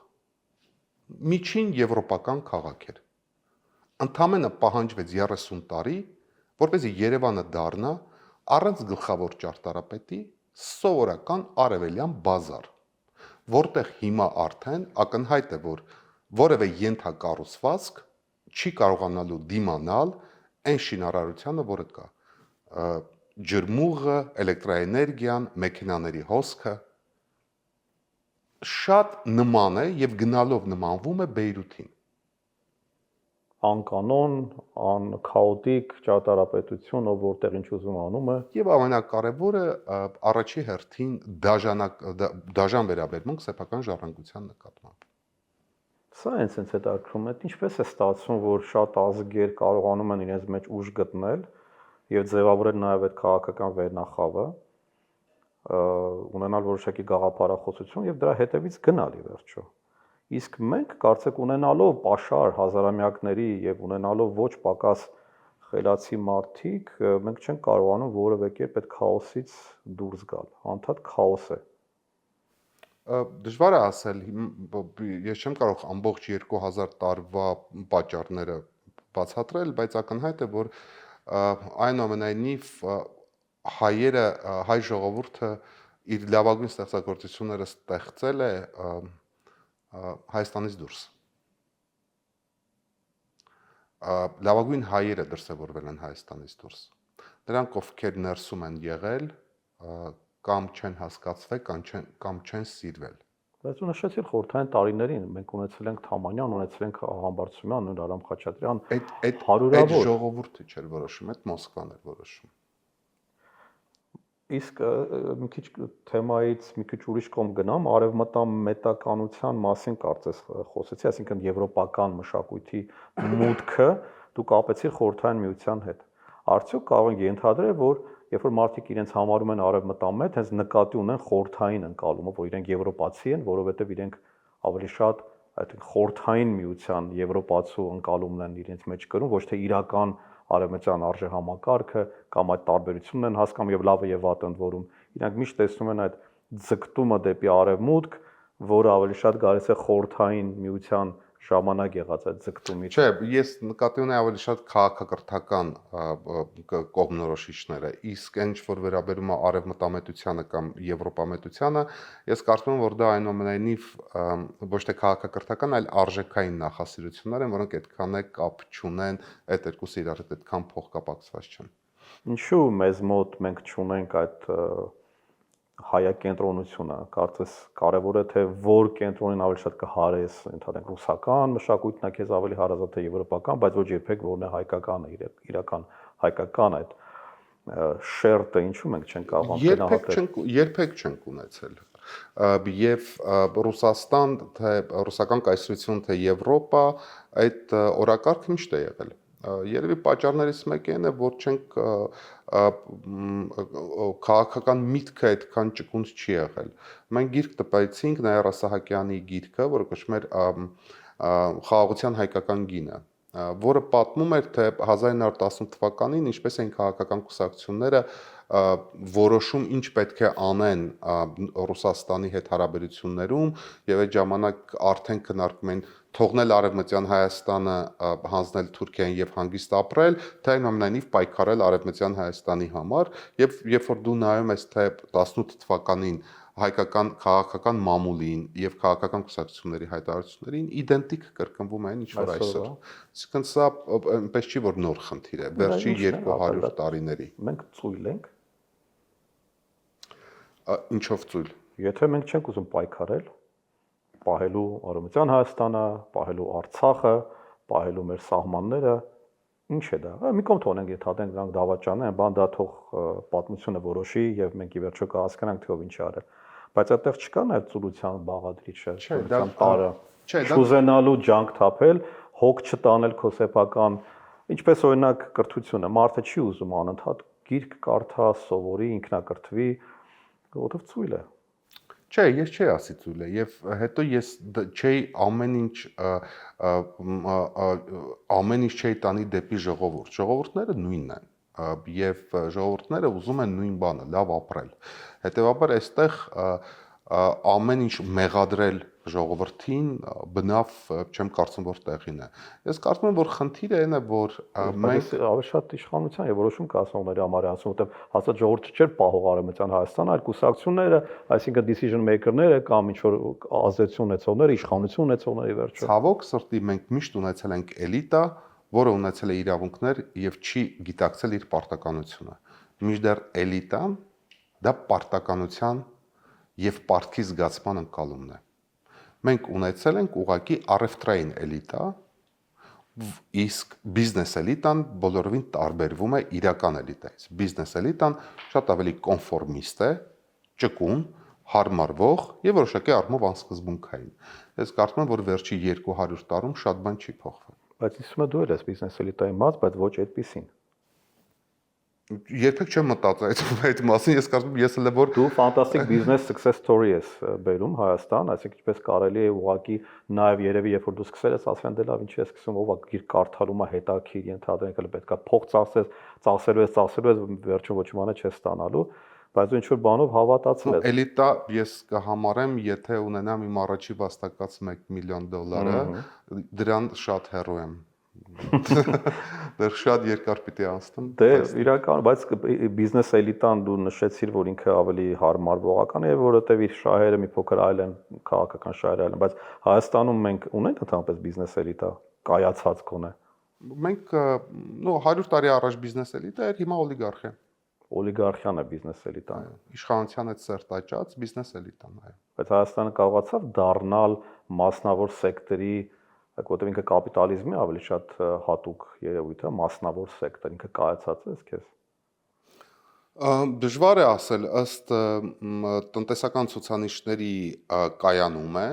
միջին եվրոպական քաղաք էր։ Ընդամենը պահանջվեց 30 տարի, որպեսզի Երևանը դառնա առանց գլխավոր ճարտարապետի սովորական արևելյան բազար, որտեղ հիմա արդեն ակնհայտ է, որ որևէ ենթակառուցվածք չի կարողանալու դիմանալ այն շինարարությանը, որը կա։ Ջրմուղը, էլեկտրաէներգիան, մեքենաների հոսքը շատ նման է եւ գնալով նմանվում է Բեյրութին։ Անկանոն, անքաոտիկ ճարտարապետություն, ով որտեղ ինչ ուզում անում է։ Եվ ամենակարևորը առաջի հերթին դաժան վերաբերմունք սեփական ժառանգության նկատմամբ։ Սա հենց հետաքրքրում է, ինչպես է ստացվում, որ շատ ազգեր կարողանում են իրենց մեջ ուժ գտնել եւ ձևավորել նաեւ այդ քաղաքական վերնախավը, ունենալ որոշակի գաղափարախոսություն եւ դրա հետևից գնալ ի վերջո։ Իսկ մենք կարծեք ունենալով պաշար հազարամյակների եւ ունենալով ոչ պակաս խելացի մարդիկ, մենք չենք կարողանում որևէ կերպ այդ քաոսից դուրս գալ։ Անդադ քաոս է։ Դժվար է ասել, ես չեմ կարող ամբողջ 2000 տարվա պատճառները բացատրել, բայց ակնհայտ է, որ այնուամենայնիվ հայ ժողովուրդը իր լավագույն ստեղծագործությունները ստեղծել է Հայաստանից դուրս։ Լավագույն հայերը դրսևորվել են Հայաստանից դուրս։ Նրանք, ովքեր ներսում են եղել, կամ չեն հասկացվել, կամ չեն սիրվել։ Բայց ու նշեցիր խորհրդային տարիներին, մենք ունեցել ենք Թամանյան, ունեցել ենք Համբարձումյան, Արամ Խաչատրյան, հարյուրավոր։ Այդ ժողովուրդը չէր որոշում, այդ Մոսկվան էր որոշում։ Իսկ մի քիչ թեմայից մի քիչ ուրիշ կողմ գնամ, արևմտամետականության մասին կարծես խոսեցի, այսինքն եվրոպական մշակույթի մուտքը դու կապեցիր խորհրդային միության հետ։ Արդյոք կարող ենք ենթադրել, որ երբ որ մարդիկ իրենց համարում են արևմտամետ, հենց նկատի ունեն խորհրդային ընկալումը, որ իրենք եվրոպացի են, որովհետև իրենք ավելի շատ այդ խորհրդային միության եվրոպացու ընկալումն են իրենց մեջ կրում, ոչ թե իրական արևմտյան արժեհամակարգը կամ այդ տարբերությունն են հասկանում եւ լավը եւ վատը ընդ որում իրանք միշտ տեսնում են այդ ձգտումը դեպի արևմուտք, որը ավելի շատ գալիս է խորհրդային միության ժամանակ եղած այդ ձգտումից։ Չէ, ես նկատի ունեի ավելի շատ քաղաքակրթական կողմնորոշիչները, իսկ այն ինչ որ վերաբերում է արևմտամետությանը կամ եվրոպամետությանը, ես կարծում եմ, որ դա այնուամենայնիվ ոչ թե քաղաքակրթական, այլ արժեքային նախասիրություններ են, որոնք այդքան է կապ չունեն, այդ երկուսը իրար հետ այդքան փոխկապակցված չեն։ Ինչու մեզ մոտ մենք չունենք այդ հայակենտրոնությունը, կարծես կարևոր է թե որ կենտրոնին ավելի շատ կհարես, ընդհանրեն ռուսական մշակույթն է քեզ ավելի հարազատ թե եվրոպական, բայց ոչ երբեք որն է հայկականը, իրական հայկական այդ շերտը ինչու մենք չենք կարող գնահատել։ Երբեք չենք ունեցել։ Եվ Ռուսաստան, թե ռուսական կայսրություն, թե Եվրոպա, այդ օրակարգը միշտ է եղել։ Երևի պատճառներից մեկը այն է, որ չենք քաղաքական միտքը այդքան ճկունց չի եղել։ Մենք գիրք տպեցինք Նաիրա Սահակյանի գիրքը, որը կոչվում էր Խաղաղության հայկական գինը, որը պատմում էր, թե 1918 թվականին ինչպես էին քաղաքական կուսակցությունները որոշում ինչ պետք է անեն Ռուսաստանի հետ հարաբերություններում եւ այդ ժամանակ արդեն քննարկում են թողնել Արևմտյան Հայաստանը, հանձնել Թուրքիային եւ հանգիստ ապրել, թե այնուամենայնիվ պայքարել Արևմտյան Հայաստանի համար եւ երբ որ դու նայում ես թե 18 թվականին հայկական քաղաքական մամուլին եւ քաղաքական կուսակցությունների հայտարարություններին իդենտիկ կրկնվում են ինչ որ այսօր։ Իսկն սա այնպես չի որ նոր խնդիր է, վերջի 200 տարիների։ Մենք ծույլ ենք։ Ինչով ծույլ։ Եթե մենք չենք ուզում պայքարել, պահելու Արևմտյան Հայաստանը, պահելու Արցախը, պահելու մեր սահմանները, ինչ է դա։ Մի կողմ թողնենք, ենթադրենք դրանք դավաճան են, բան դա թող պատմությունը որոշի եւ մենք ի վերջո կհասկանանք թե ով ինչ է արել։ Բայց այդտեղ չկա նաեւ ծուլության բաղադրիչը, ծուլության տարը։ Չուզենալու ջանք թափել, հոգ չտանել քո սեփական, ինչպես օրինակ կրթությունը, մարդը չի ուզում անընդհատ գիրք կարդա, սովորի, ինքնակրթվի, որովհետեւ ծույլ է։ Չէ, ես չի ասի ծույլ է եւ հետո ես չէի ամեն ինչ չէի տանի դեպի ժողովուրդ։ Ժողովուրդները նույնն են եւ ժողովուրդները ուզում են նույն բանը՝ լավ ապրել։ Հետեւաբար այստեղ ամեն ինչ մեղադրել ժողովրդին բնավ չեմ կարծում որ տեղին է։ Ես կարծում եմ որ խնդիրը այն է որ մենք ավելի շատ իշխանության եւ որոշում կազմողների համար է ասում, որովհետեւ հաստատ ժողովուրդը չէր պահող Արևմտյան Հայաստանը, այլ կուսակցությունները, այսինքն decision maker-ները կամ ինչ որ ազդեցություն ունեցողները, իշխանություն ունեցողները վերջը։ Ցավոք սրտի մենք միշտ ունեցել ենք էլիտա, որը ունեցել է իրավունքներ եւ չի գիտակցել իր պարտականությունը։ Մինչդեռ էլիտան դա պարտականության եւ պարտքի զգացման ընկալումն է։ Մենք ունեցել ենք ուղղակի առևտրային էլիտա, իսկ բիզնես էլիտան բոլորովին տարբերվում է իրական էլիտայից։ Բիզնես էլիտան շատ ավելի կոնֆորմիստ է, ճկուն, հարմարվող եւ որոշակի առումով անսկզբունքային։ Ես կարծում եմ, որ վերջի 200 տարում շատ բան չի փոխվել։ Բայց իսկը դու ես բիզնես էլիտայի մաս, բայց ոչ այդպեսին։ Երբեք չեմ մտածել այդ մասին, ես կարծում եմ ես էլ որ դու fantastic business success story ես բերում Հայաստան, այսինքն ինչպես կարելի է ուղղակի նաև երևի երբ որ դու սկսել ես ասեն դե լավ ինչի ես սկսում ով է գիր կարդալում է հետաքրիր ենթադրենք էլ պետքա փող ծախսելու ես վերջում ոչ մի բան չես ստանալու, բայց դու ինչ որ բանով հավատացել ես։ Էլիտա ես կհամարեմ, եթե ունենամ իմ առաջի վաստակած $1 միլիոն, դրան շատ հեռու եմ։ Դեռ շատ երկար պիտի անցնեմ։ Դե իրական, բայց բիզնես էլիտան դու նշեցիր, որ ինքը ավելի հարմարվողական է, որովհետև իր շահերը մի փոքր այլ են, քաղաքական շահերը այլ են, բայց Հայաստանում մենք ունենք ընդհանրապես բիզնես էլիտա կայացած կոնե։ Մենք 100 տարի առաջ բիզնես էլիտա էր, հիմա օլիգարխիա։ Օլիգարխիան է բիզնես էլիտան։ Իշխանության հետ սերտաճած բիզնես էլիտան, այո։ Բայց Հայաստանը կարողացավ դառնալ մասնավոր սեկտորի, որտեղ ինքը կապիտալիզմի ավելի շատ հատուկ երևույթ է, մասնավոր սեկտոր, ինքը կայացած է քեզ։ Դժվար է ասել, ըստ տնտեսական ցուցանիշների կայանում է,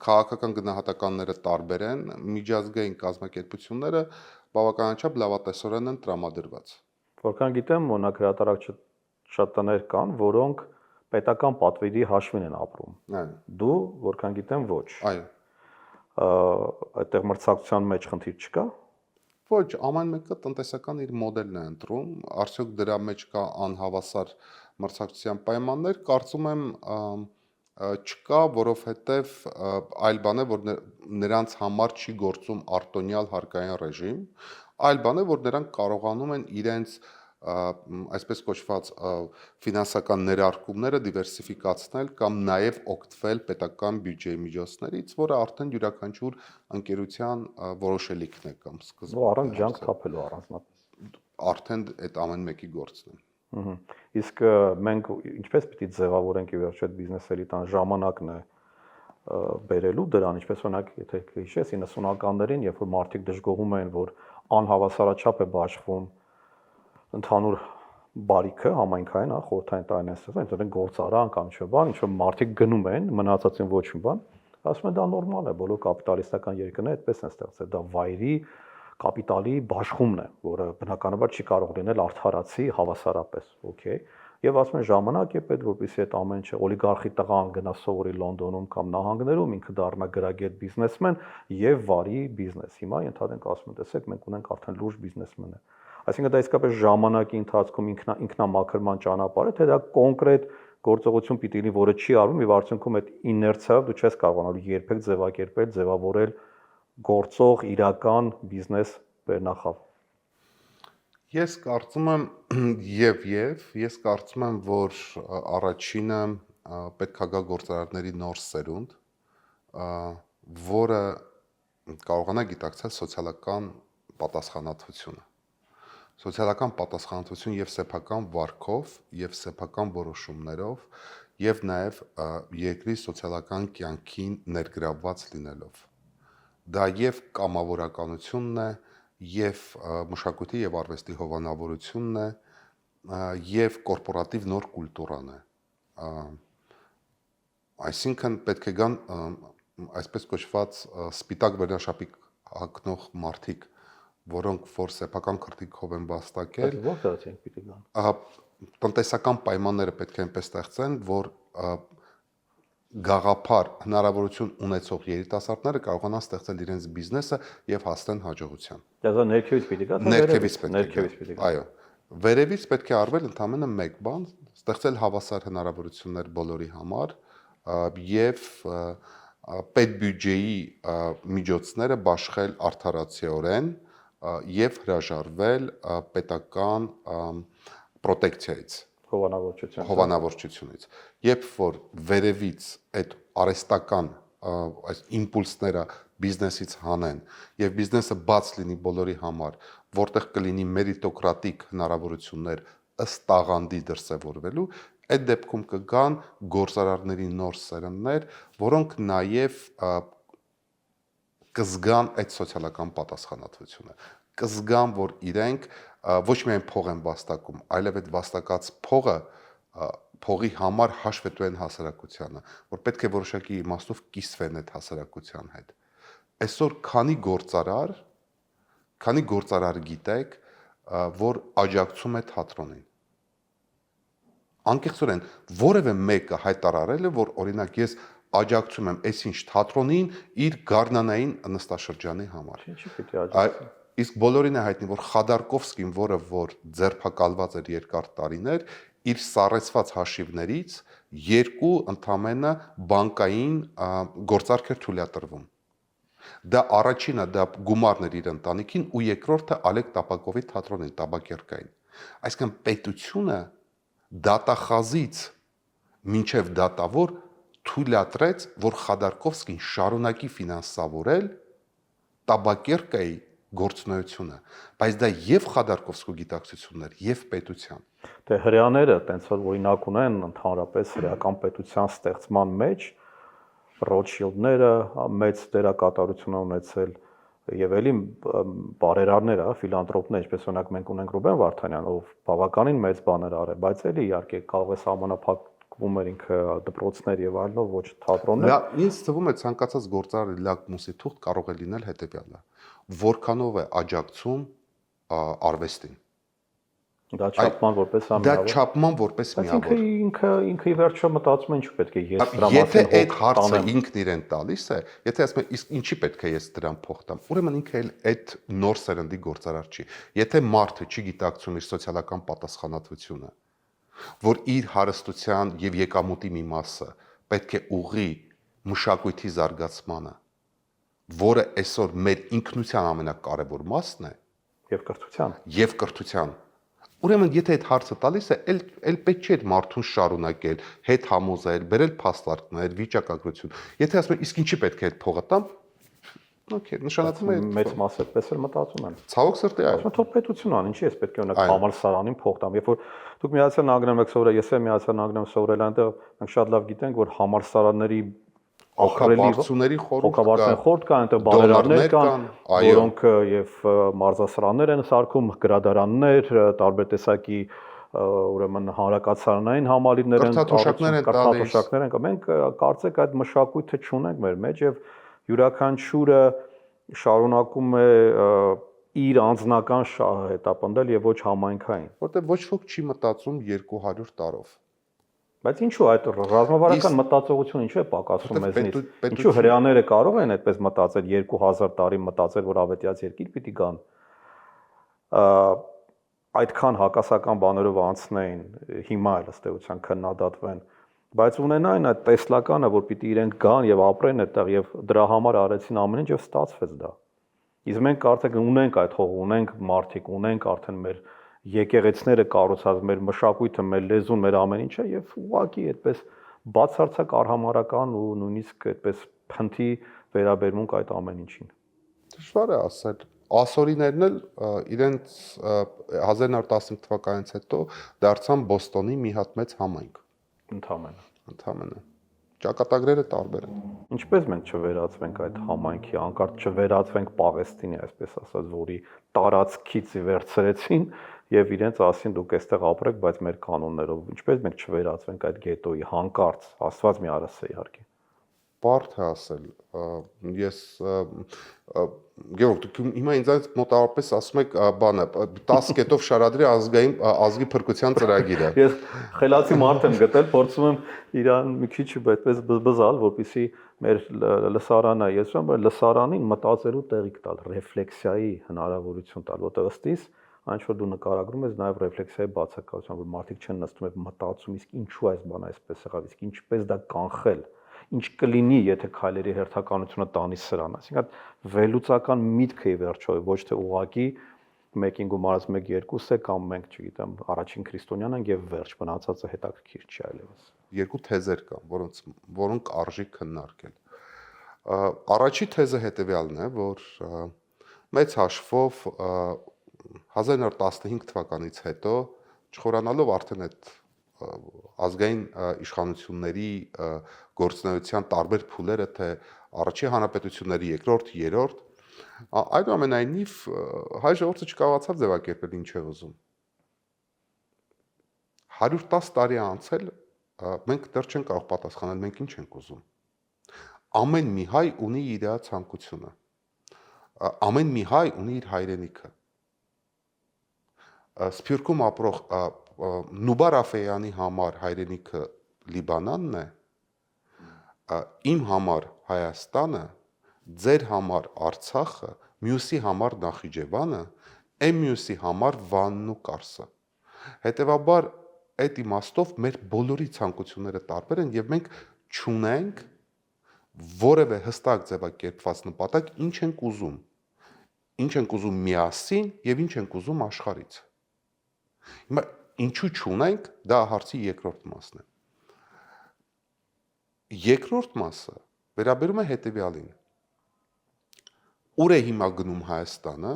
քաղաքական գնահատականները տարբեր են, միջազգային կազմակերպությունները բավականաչափ լավատեսորեն են տրամադրված։ Որքան գիտեմ, օրինակ հրատարակ շատ տներ կան, որոնք պետական պատվիրի հաշվին են ապրում։ Այո։ Դու, որքան գիտեմ, ոչ։ Այո։ Այդտեղ մրցակցության մեջ խնդիր չկա։ Ոչ, ամեն մեկը տնտեսական իր մոդելն է ընտրում, արդյոք դրա մեջ կա անհավասար մրցակցության պայմաններ, կարծում եմ չկա, որովհետև այլ բան է, որ նրանց համար չի գործում արտոնյալ հարկային ռեժիմ, այլ բան է, որ նրանք կարողանում են իրենց այսպես կոչված ֆինանսական ներարկումները դիվերսիֆիկացնել կամ նաև օգտվել պետական բյուջեի միջոցներից, որը արդեն յուրաքանչյուր ընկերության որոշելիքն է կամ սկզբում։ Առանց ջանք թափելու առանձնապես։ Արդեն այդ ամեն մեկի գործն է։ Իսկ մենք ինչպես պիտի ձևավորենք ի վերջո այդ բիզնեսերի տան ժամանակն է բերելու դրան, ինչպես օրինակ, եթե հիշես 90-ականներին, երբ որ մարդիկ դժգոհում էին, որ անհավասարաչափ է բաշխվում ընդհանուր բարիքը համայնքային, խորհրդային տարիներս, այնտեղ գործարան կամ ինչ-որ բան, ինչ-որ մարդիկ գնում են, մնացածին ոչ մի բան, ասում են դա նորմալ է, բոլոր կապիտալիստական երկրները այդպես են ստեղծել, դա վայրի կապիտալի բաշխումն է, որը բնականաբար չի կարող լինել արդարացի հավասարապես, օքեյ։ Եվ ասում են ժամանակ է պետք, որպեսզի այդ ամեն ինչը օլիգարխի տղան գնա սովորի Լոնդոնում կամ նահանգներում, ինքը դառնա գրագետ բիզնեսմեն եւ վարի բիզնես։ Հիմա ընդհանրենք ասում են, տեսեք, մենք ունենք արդեն լուրջ բիզնեսմեն է։ Այսինքն դա իսկապես ժամանակի ընթացքում ինքնամաքրման ճանապարհ է, թե դա կոնկրետ գործողություն պիտի լինի, որը չի արվում, եւ արդյունքում այդ իներցիայով դու չես կարողանալու երբեք ձևակերպել, ձևավորել գործող իրական բիզնես վերնախավ։ Ես կարծում եմ ես կարծում եմ, որ առաջինը պետք է գա գործարարների նոր սերունդ, որը կարողանա գիտակցել սոցիալական պատասխանատվությունը։ Սոցիալական պատասխանատվություն եւ սեփական վարքով, եւ սեփական որոշումներով, եւ նաեւ երկրի սոցիալական կյանքին ներգրավված լինելով։ Դա եւ կամավորականությունն է, եւ մշակույթի եւ արվեստի հովանավորությունն է, եւ կորպորատիվ նոր կուլտուրան է։ Այսինքն պետք է գան այսպես կոչված սպիտակ վերնաշապիկ հագնող մարդիկ, որոնք որ սեփական քրտիկով են վաստակել։ Որտեղից են պիտի գան։ Տնտեսական պայմանները պետք է այնպես ստեղծեն, որ գաղափար հնարավորություն ունեցող երիտասարդները կարողանան ստեղծել իրենց բիզնեսը եւ հասնեն հաջողության։ Դա ներքևից պիտի գա, ներքևից պետք է։ Այո։ Վերևից պետք է արվել ընդամենը մեկ բան, ստեղծել հավասար հնարավորություններ բոլորի համար եւ պետբյուջեի միջոցները բաշխել արդարացիորեն եւ հրաժարվել պետական պրոտեկցիայից, հովանավորչությունից։ Երբ որ վերևից այդ արհեստական այս իմպուլսները բիզնեսից հանեն եւ բիզնեսը բաց լինի բոլորի համար, որտեղ կլինի մերիտոկրատիկ հնարավորություններ ըստ տաղանդի դրսևորվելու, այդ դեպքում կգան գործարարների նոր սերունդներ, որոնք նաեւ կզգան այդ սոցիալական պատասխանատվությունը, կզգան, որ իրենք ոչ միայն փող են վաստակում, այլև այդ վաստակած փողի համար հաշվետու են հասարակությանը, որ պետք է որոշակի իմաստով կիսվեն այդ հասարակության հետ։ Այսօր քանի գործարար գիտեք, որ աջակցում է թատրոնին։ Անկեղծորեն որևէ մեկը հայտարարել է, որ օրինակ ես աջակցում եմ այսինչ թատրոնին իր գարնանային նստաշրջանի համար։ Ինչի՞ պիտի աջակցի։ Իսկ բոլորին է հայտնի, որ Խադարկովսկին, որը որ ձերբակալված էր երկար տարիներ, իր սառեցված հաշիվներից երկու ընդամենը բանկային գործարք էր թույլատրվում։ Դա առաջինը դա գումարն էր իր ընտանիքին ու երկրորդը Ալեկ Տապակովի թատրոնին, Տաբակերկային։ Այսինքն պետությունը դատախազից մինչև դատավոր թույլատրեց, որ Խադարկովսկին շարունակի ֆինանսավորել Տաբակերկայի գործունեությունը, բայց դա եւ Խադարկովսկու գիտակցությունն էր, եւ պետության։ Դե հрьяաները տենց որ օրինակ ունեն ընդհանրապես հրեական պետության ստեղծման մեջ, Ռոթշիլդները մեծ դերակատարություն են ունեցել եւ էլի բարերարներ, ֆիլանտրոպներ, ինչպես օրինակ մենք ունենք Ռուբեն Վարդանյան, ով բավականին մեծ բաներ արել, բայց էլի իհարկե կարող է սահմանափակ թվում էր ինքը դպրոցներ եւ այլնով, ոչ թատրոններ։ Լա, ինձ թվում է ցանկացած գործարարի լակմուսի թուղթ կարող է լինել հետեւյալը. որքանով է աջակցում արվեստին։ Դա չափման որպես Դա ամիավոր։ չափման որպես Բայց ինքը միավոր։ ինքը ի վերջո մտածում է ինչ պետք է ես դրա Եթե մասին այդ հարցը տանեմ։ ինքն իրեն տալիս է, եթե ասում է իսկ ինչի պետք է ես դրան փող տամ, ուրեմն ինքը էլ այդ նոր սերնդի գործարար չի։ Եթե մարդը չի գիտակցում իր սոցիալական պատասխանատվությունը, որ իր հարստության եւ եկամուտի մի մասը պետք է ուղղի մշակույթի զարգացմանը, որը այսօր մեր ինքնության ամենակարևոր մասն է, Եվ կրթության։ եւ կրթության։ Ուրեմն եթե այդ հարցը տալիս է, էլ պետք չէ այդ մարդուն շարունակել, հետ համոզել, բերել փաստարկներ, վիճակագրություն։ Եթե ասում է, իսկ ինչի պետք է այդ փողը տամ, օքեյ, նշանակում է Մեծ մասը այդպես էլ մտածում են։ ցավոք սրտի այո։ Ասում թող պետություն ան, ինչի ես պետք է օրինակ համալսարանին փող տամ։ Երբ որ դուք Միացյալ Նահանգներում եք սովորել, ես եմ Միացյալ Նահանգներում սովորել, այնտեղ մենք շատ լավ գիտենք, որ համալսարանների Հոգաբարձուների հոգաբարձության խորհուրդ կա, այնտեղ բարերարներ կան, որոնք եւ մարզասրաններ են սարքում, գրադարաններ, տարբեր տեսակի ուրեմն հանրակացարանային համալիրներ են, կրթաթոշակներ են, մենք կարծեք այդ մշակույթը չունենք մեր մեջ եւ յուրաքանչյուրը շարունակում է իր անձնական շահը հետապնդել եւ ոչ համայնքային, որտեղ ոչ ոք չի մտածում 200 տարով։ Բայց ինչու այդ ռազմավարական մտածողությունը ինչու է պակասում մեզնից։ Ինչու հրեաները կարող են այդպես մտածել 2000 տարի մտածել, որ ավետյաց երկիր պիտի գան։ Այդքան հակասական բաներով անցնեին, հիմա էլ ըստ էության քննադատվեն, բայց ունենային այդ տեսլականը, որ պիտի իրենք գան եւ ապրեն այդտեղ եւ դրա համար արեցին ամեն ինչ եւ ստացվեց դա։ Իսկ մենք արդեն ունենք այդ հողը, ունենք մարդիկ, ունենք արդեն մեր եկեղեցիները կառուցած, մեր մշակույթը, մեր լեզուն, մեր ամեն ինչը եւ ուղղակի այդպես բացարձակ արհամարական ու նույնիսկ այդպես փնթի վերաբերմունք այդ ամեն ինչին։ Դժվար է ասել։ Ասորիներն էլ իրենց 1915 թվականից հետո դարձան Բոստոնի մի հատ մեծ համայնք։ Ընդհանրապես։ Ճակատագրերը տարբեր են։ Ինչպես մենք չվերածվենք այդ համայնքի, անկարծ չվերածվենք Պաղեստինի, այսպես ասած, որի տարածքից վերցրեցին եւ իրենց ասին դուք այստեղ ապրեք, բայց մեր կանոններով։ Ինչպես մենք չվերածվենք այդ գետոյի հանկարծ, Աստված մի արասը իհարկե։ Բարդ է ասել։ Ես Գեորգ, դուք հիմա ինձ մոտավորապես ասում եք բանը 10 կետով շարադրի ազգի փրկության ծրագիրը։ Ես խելացի մարդ եմ գտել, փորձում եմ իրան մի քիչ այդպես բզբզալ, որպեսզի մեր լսարանը, ես ուզում եմ լսարանին մտածելու տեղիք տալ, ռեֆլեքսիայի հնարավորություն տալ, որտեղ ըստիս այն որ դու նկարագրում ես նաև ռեֆլեքսիայի բացակայություն, որ մարդիկ չեն նստում եւ մտածում, իսկ ինչու այս բանը այսպես եղավ, իսկ ինչպես դա կանխել, ինչ կլինի, եթե քայլերի հերթականությունը տանի սրան, այսինքն վերլուծական միտքը ի վերջո ոչ թե ուղակի մեկին գումարած 1-2 է կամ մենք, չգիտեմ, առաջին քրիստոնյան ենք եւ վերջ, մնացածը հետաքրքիր չի այլևս։ Երկու թեզեր կան, որոնք արժի քննարկել։ Առաջի թեզը հետեւյալն է, որ մեծ հաշվով 1915 թվականից հետո չխորանալով արդեն այդ ազգային իշխանությունների գործունեության տարբեր փուլերը, թե առաջի հանրապետությունների երկրորդ, երրորդ, այնուամենայնիվ հայ ժողովուրդը չկարողացավ ձևակերպել ինչ է ուզում։ 110 տարի անցել, մենք դեռ չենք կարող պատասխանել մենք ինչ ենք ուզում։ Ամեն մի հայ ունի իր ցանկությունը։ Ամեն մի հայ ունի իր հայրենիքը։ Սփյուռքում ապրող Նուբար Աֆեյանի համար հայրենիքը Լիբանանն է, իմ համար Հայաստանը, ձեր համար Արցախը, մյուսի համար Նախիջևանը, այն մյուսի համար Վանն ու Կարսը։ Հետևաբար այդ իմաստով մեր բոլորի ցանկությունները տարբեր են եւ մենք չունենք որևէ հստակ ձևակերպված նպատակ ինչ ենք ուզում միասին եւ ինչ ենք ուզում աշխարհից։ Հիմա ինչու չունենք, դա հարցի երկրորդ մասն է։ Երկրորդ մասը վերաբերում է հետևյալին. ուր է հիմա գնում Հայաստանը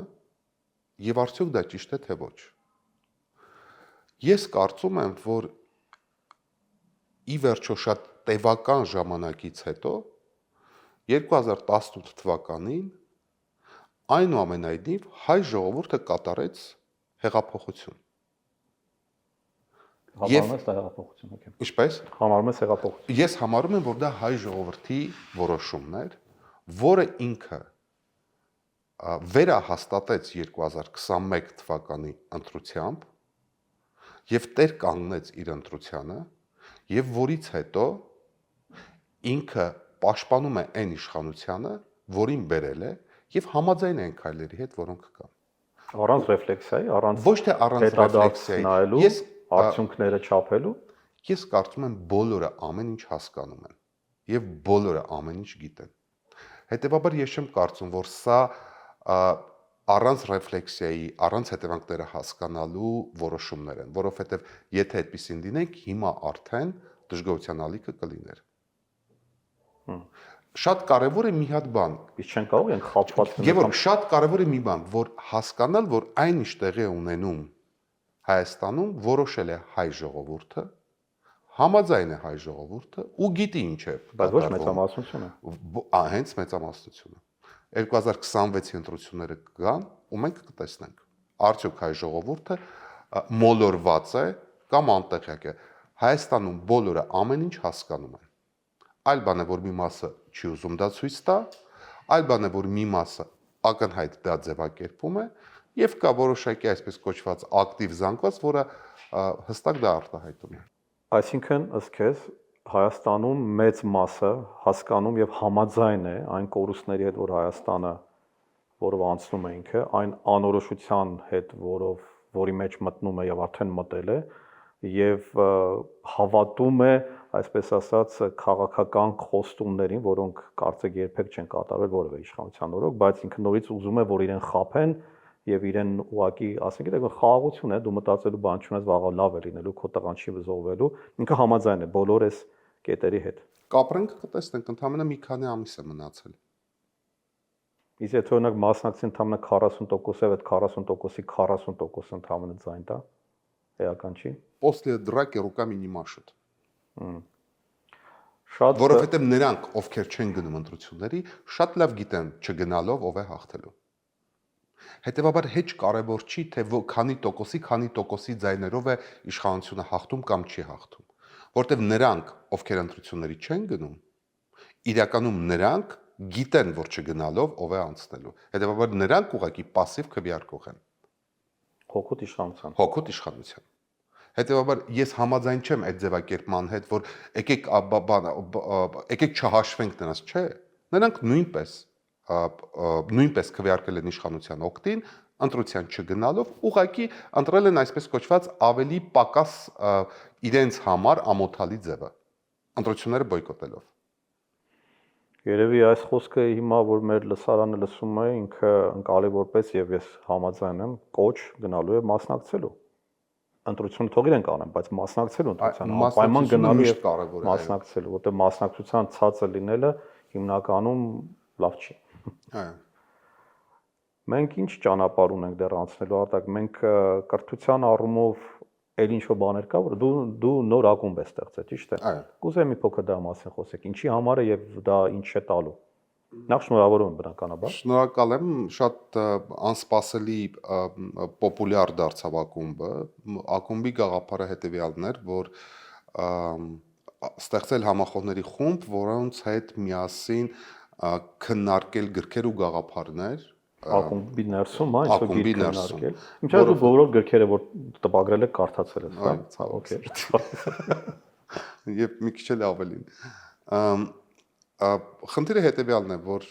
եւ արդյոք դա ճիշտ է թե ոչ։ Ես կարծում եմ, որ ի վերջո շատ տևական ժամանակից հետո 2018 թվականին այնուամենայնիվ հայ ժողովուրդը կատարեց հեղափոխություն։ Համարում ես դա հեղափոխություն, okay։ Ինչպես։ Համարում ես հեղափոխություն։ Ես համարում եմ, որ դա հայ ժողովրդի որոշումն էր, որը ինքը վերահաստատեց 2021 թվականի ընտրությամբ եւ տեր կանգնեց իր ընտրությանը եւ որից հետո ինքը պաշտպանում է այն իշխանությանը, որին բերել է եւ համաձայն է այն քայլերի հետ, որոնք կան։ Առանց ռեֆլեքսիայի, առանց Ոչ թե առանց ռեֆլեքսիայի, նայելու, արդյունքները չափելու։ Ես կարծում եմ բոլորը ամեն ինչ հասկանում են եւ բոլորը ամեն ինչ գիտեն։ Հետևաբար ես չեմ կարծում, որ սա առանց ռեֆլեքսիայի, առանց հետևանքները հասկանալու որոշումներ են, որովհետեւ եթե այդպեսին լինենք, հիմա արդեն դժգոհության ալիքը կլիներ։ Շատ կարևոր է մի հատ բան։ Իսկ չեն կարող ենք խապված լինել։ Եվ շատ կարևոր է մի բան, որ հասկանալ, որ այն ինչ տեղի է ունենում Հայաստանում, որոշել է հայ ժողովուրդը, համաձայն է հայ ժողովուրդը ու գիտի ինչ է։ Բայց ոչ մեծամասնությունը։ Հենց մեծամասնությունը։ 2026-ի ընտրությունները կգան ու մենք կտեսնենք արդյոք հայ ժողովուրդը մոլորված է կամ անտեղյակ է։ Հայաստանում բոլորը ամեն ինչ հասկանում են։ Այլ բան է, որ մի մասը չի ուզում դա ցույց տա, այլ բան է, որ մի մասը ակնհայտ դա ձևակերպում է եւ կա որոշակի այսպես կոչված ակտիվ զանգված, որը հստակ դա արտահայտում է։ Այսինքն ըստ քեզ Հայաստանում մեծ մասը հասկանում եւ համաձայն է այն կորուստների հետ, որ Հայաստանը, որով անցնում է ինքը, այն անորոշության հետ, որի մեջ մտնում է եւ արդեն մտել է, եւ հավատում է, այսպես ասած, քաղաքական խոստումներին, որոնք կարծեք երբեք չեն կատարվել որևէ իշխանության օրոք, բայց ինքը նորից ուզում է, որ իրեն խափեն եւ իրեն ուղակի, ասենք, դա խաղաղություն է, դու մտածելու բան չունես, վաղը լավ է լինելու, քո տղան չի վզովվելու, ինքը համաձայն է բոլոր այս կետերի հետ։ Կապրենք, կտեսնենք, ընդամենը մի քանի ամիս է մնացել։ Իսկ եթե օրինակ մասնակցի ընդամենը 40%-ով, այդ 40%-ի 40% ընդամենը ձայն տա, էական չի։ После драки руками не машут։ Շատ Որովհետեւ նրանք, ովքեր չեն գնում ընտրությունների, շատ լավ գիտեն չգնալով ով է հաղթելու։ Հետևաբար հեչ կարևոր չի, թե քանի տոկոսի ձայներով է իշխանությունը հաղթում կամ չի հաղթում, որտեվ նրանք, ովքեր ընտրությունների չեն գնում, իրականում նրանք գիտեն, որ չգնալով ով է անցնելու։ Հետևաբար նրանք ուղղակի пассив քվեարկող են։ հոգուտ իշխանության։ Հոգուտ իշխանության։ Հետևաբար ես համաձայն չեմ այդ ձևակերպման հետ, որ եկեք չհաշվենք նրանց, չէ։ Նրանք նույնպես քվեարկել են իշխանության օգտին, ընտրության չգնալով, ուղղակի ընտրել են այսպես կոչված ավելի պակաս իրենց համար ամոթալի ձևը, ընտրությունները բոյկոտելով։ Երևի այս խոսքը հիմա, որ մեր լսարանը լսում է, ինքը ընկալի որպես եւ ես համաձայն եմ, կոչ գնալու է մասնակցելու։ Ընտրությունը թող իրենք անեն, բայց մասնակցելու ընտրությանը, անպայման գնալու եւ մասնակցելու, որտեղ մասնակցության ցածը լինելը հիմնականում լավ չի։ Այո։ Մենք ինչ ճանապարհ ունենք դեռ անցնելու Արտակ, մենք կրթության առումով էլ ինչ-որ բաներ կա, որ դու նոր ակումբ ես ստեղծել, ճիշտ է։ Այո։ Կուզեմ մի փոքր դրա մասին խոսեք, ինչի համար է եւ դա ինչ է տալու։ Նախ շնորհավորում եմ բնականաբար։ Շնորհակալ եմ, շատ անսպասելի պոպուլյար դարձավ ակումբը։ Ակումբի գաղափարը հետեւյալն էր, որ ստեղծել համախոհների խումբ, որոնց հետ միասին քննարկել գրքեր ու գաղափարներ Ակումբի ներսում, այո, ակումբի ներսում։ Ինչա՞ դու բոլոր գրքերը, որ տպագրել եք, կարդացել ես, հա, օքեյ։ Եվ մի քիչ էլ ավելին։ Խնդիրը հետեւյալն է, որ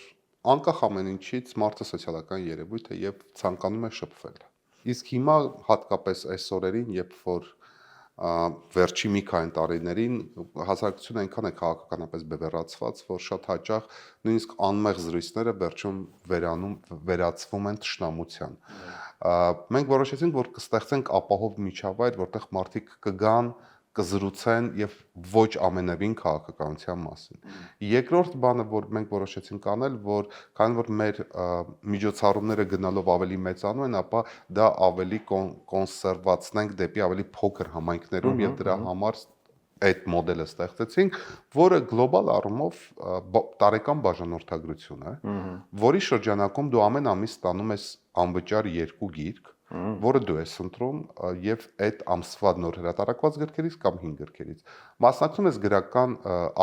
անկախ ամեն ինչից մարդը սոցիալական երևույթ է եւ ցանկանում է շփվել։ Իսկ հիմա հատկապես այս օրերին, երբ որ վերջի մի քանի տարիներին հասարակությունը այնքան է քաղաքականապես բևեռացված, որ շատ հաճախ նույնիսկ անմեղ զրույցները վերջում վերածվում են թշնամության։ Մենք որոշեցինք, որ կստեղծենք ապահով միջավայր, որտեղ մարդիկ կգան, կզրուցեն եւ ոչ ամենևին քաղաքականության մասին։ Երկրորդ բանը, որ մենք որոշեցինք անել, որ քանի որ մեր միջոցառումները գնալով ավելի մեծանում են, ապա դա ավելի կոնսերվացնենք դեպի ավելի փոքր համայնքներում եւ դրա համար այդ մոդելը ստեղծեցինք, որը գլոբալ առումով տարեկան բաժանորդագրություն է, որի շրջանակում դու ամեն ամիս ստանում ես անվճար 2 գիրք, որը դու ես ընտրում եւ այդ ամսվա նոր հրատարակված գրքերից կամ 5 գրքերից։ Մասնակցում ես գրական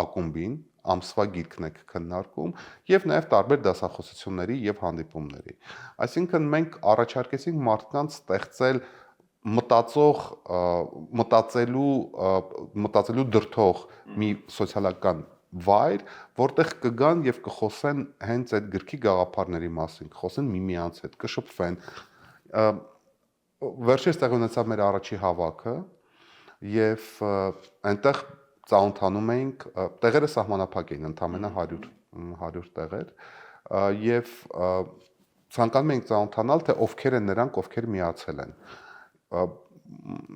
ակումբին, ամսվա գիրքն եք քննարկում եւ նաեւ տարբեր դասախոսությունների եւ հանդիպումների։ Այսինքն մենք առաջարկեցինք մարդկանց ստեղծել մտածելու դրթող մի սոցիալական վայր, որտեղ կգան եւ կխոսեն հենց այդ գրքի գաղափարների մասին, կխոսեն միմյանց հետ, կշփվեն։ Վերջերս տեղի ունեցավ մեր առաջի հավաքը եւ այնտեղ ծանոթանում էինք, տեղերը սահմանափակ էին, ընդամենը 100 տեղեր եւ ցանկանում էինք ծանոթանալ, թե ովքեր են նրանք, ովքեր միացել են։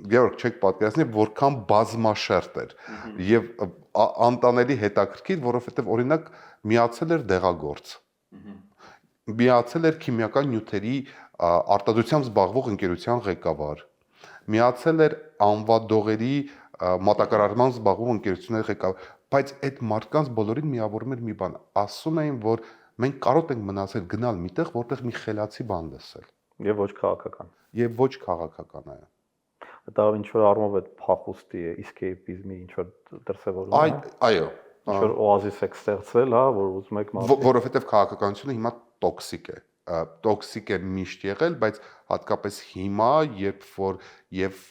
Գեորգ, չեք պատկերացնի, որքան բազմաշերտ էր եւ անտանելի հետաքրքիր, որովհետեւ օրինակ միացել էր դեղագործ։ Միացել էր քիմիական նյութերի արտադրությամբ զբաղվող ընկերության ղեկավար։ Միացել էր անվադողերի մատակարարման զբաղվող ընկերությունների ղեկավար, բայց այդ մարդկանց բոլորին միավորում էր մի բան, ասում էին, որ մենք կարոտ ենք մնացել գնալ միտեղ, որտեղ մի խելացի բան լսել։ Եվ ոչ քաղաքական։ Եվ ոչ քաղաքական այո։ Դա ինչ որ առումով այդ փախուստի է, escapism-ի ինչ որ դրսևորում է։ Այո։ Ինչ որ օազիս եք ստեղծել, հա, որ ուզում եք որովհետև քաղաքականությունը հիմա տոքսիկ է։ Տոքսիկ է միշտ եղել, բայց հատկապես հիմա, երբ որ եւ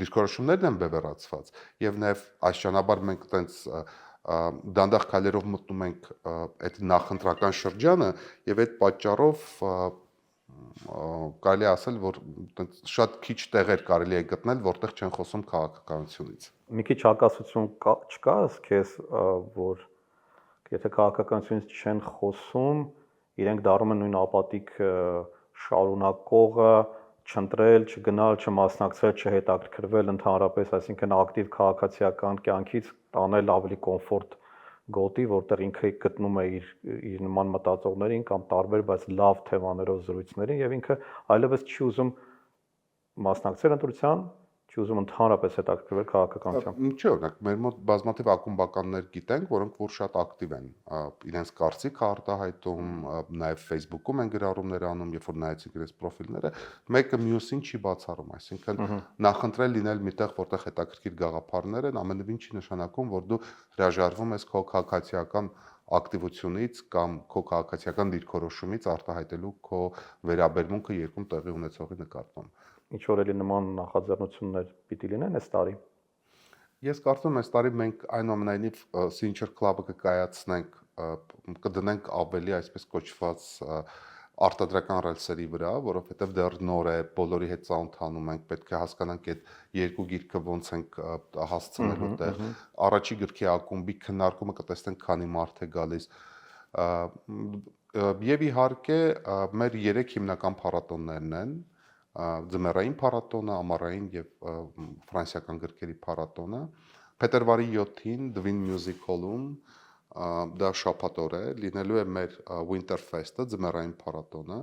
դիրքորոշումներն են բևեռացված, եւ նաեւ այս ճանապարհ մենք տենց դանդաղ քայլերով մտնում ենք այդ նախընտրական շրջանը եւ այդ պատճառով կարելի ասել, որ շատ քիչ տեղեր կարելի է գտնել, որտեղ չեն խոսում քաղաքականությունից։ Մի քիչ հակասություն չկա քեզ, որ եթե քաղաքականությունից չեն խոսում, իրենք դառնում են նույն ապատիկ շարունակողը, չընտրել, չգնալ, չմասնակցել, չհետաքրքրվել ընդհանրապես, այսինքն ակտիվ քաղաքացիական կյանքից տանել ավելի կոմֆորտ գոտի, որտեղ ինքը գտնում է իր նման մտածողներին կամ տարբեր, բայց լավ թեմաներով զրույցներին եւ ինքը այլևս չի ուզում մասնակցել ընտրության, չի ուզում ընդհանրապես հետաքրքրվել քաղաքականությամբ։ Չէ, օրինակ մեր մոտ բազմաթիվ ակումբականներ գիտենք, որոնք որ շատ ակտիվ են, իրենց կարծիքը արտահայտում, նաև Facebook-ում են գրառումներ անում, երբ որ նայեցիք իրենց պրոֆիլները, մեկը մյուսին չի բացառում, այսինքն նախընտրել լինել միտեղ, որտեղ հետաքրքիր գաղափարներ են, ամենևին չի նշանակում, որ դու հրաժարվում ես քո քաղաքացիական ակտիվությունից կամ քո քաղաքացիական դիրքորոշումից արտահայտելու քո վերաբերմունքը երկում տեղի ունեցողի նկատմամբ։ Ինչ որ էլի նման նախաձեռնություններ պիտի լինեն այս տարի։ Ես կարծում եմ այս տարի մենք այնուամենայնիվ Signature Club-ը կկայացնենք, կդնենք ավելի այսպես կոչված արտադրական ռելսերի վրա, որովհետև դեռ նոր է, բոլորի հետ ծանոթանում ենք, պետք է հասկանանք այդ երկու գիրքը ոնց ենք հասցնելու տեղ։ Առաջի գրքի ակումբի քննարկումը կտեսնենք քանի մարդ է գալիս։ Եվ իհարկե մեր 3 հիմնական փառատոներն են, ձմեռային փառատոնը, ամառային եւ ֆրանսիական գրքերի փառատոնը, փետրվարի 7-ին Dwin Music Hall-ում դա շաբաթ օր է, լինելու է մեր Winter Fest-ը, ձմեռային փառատոնը,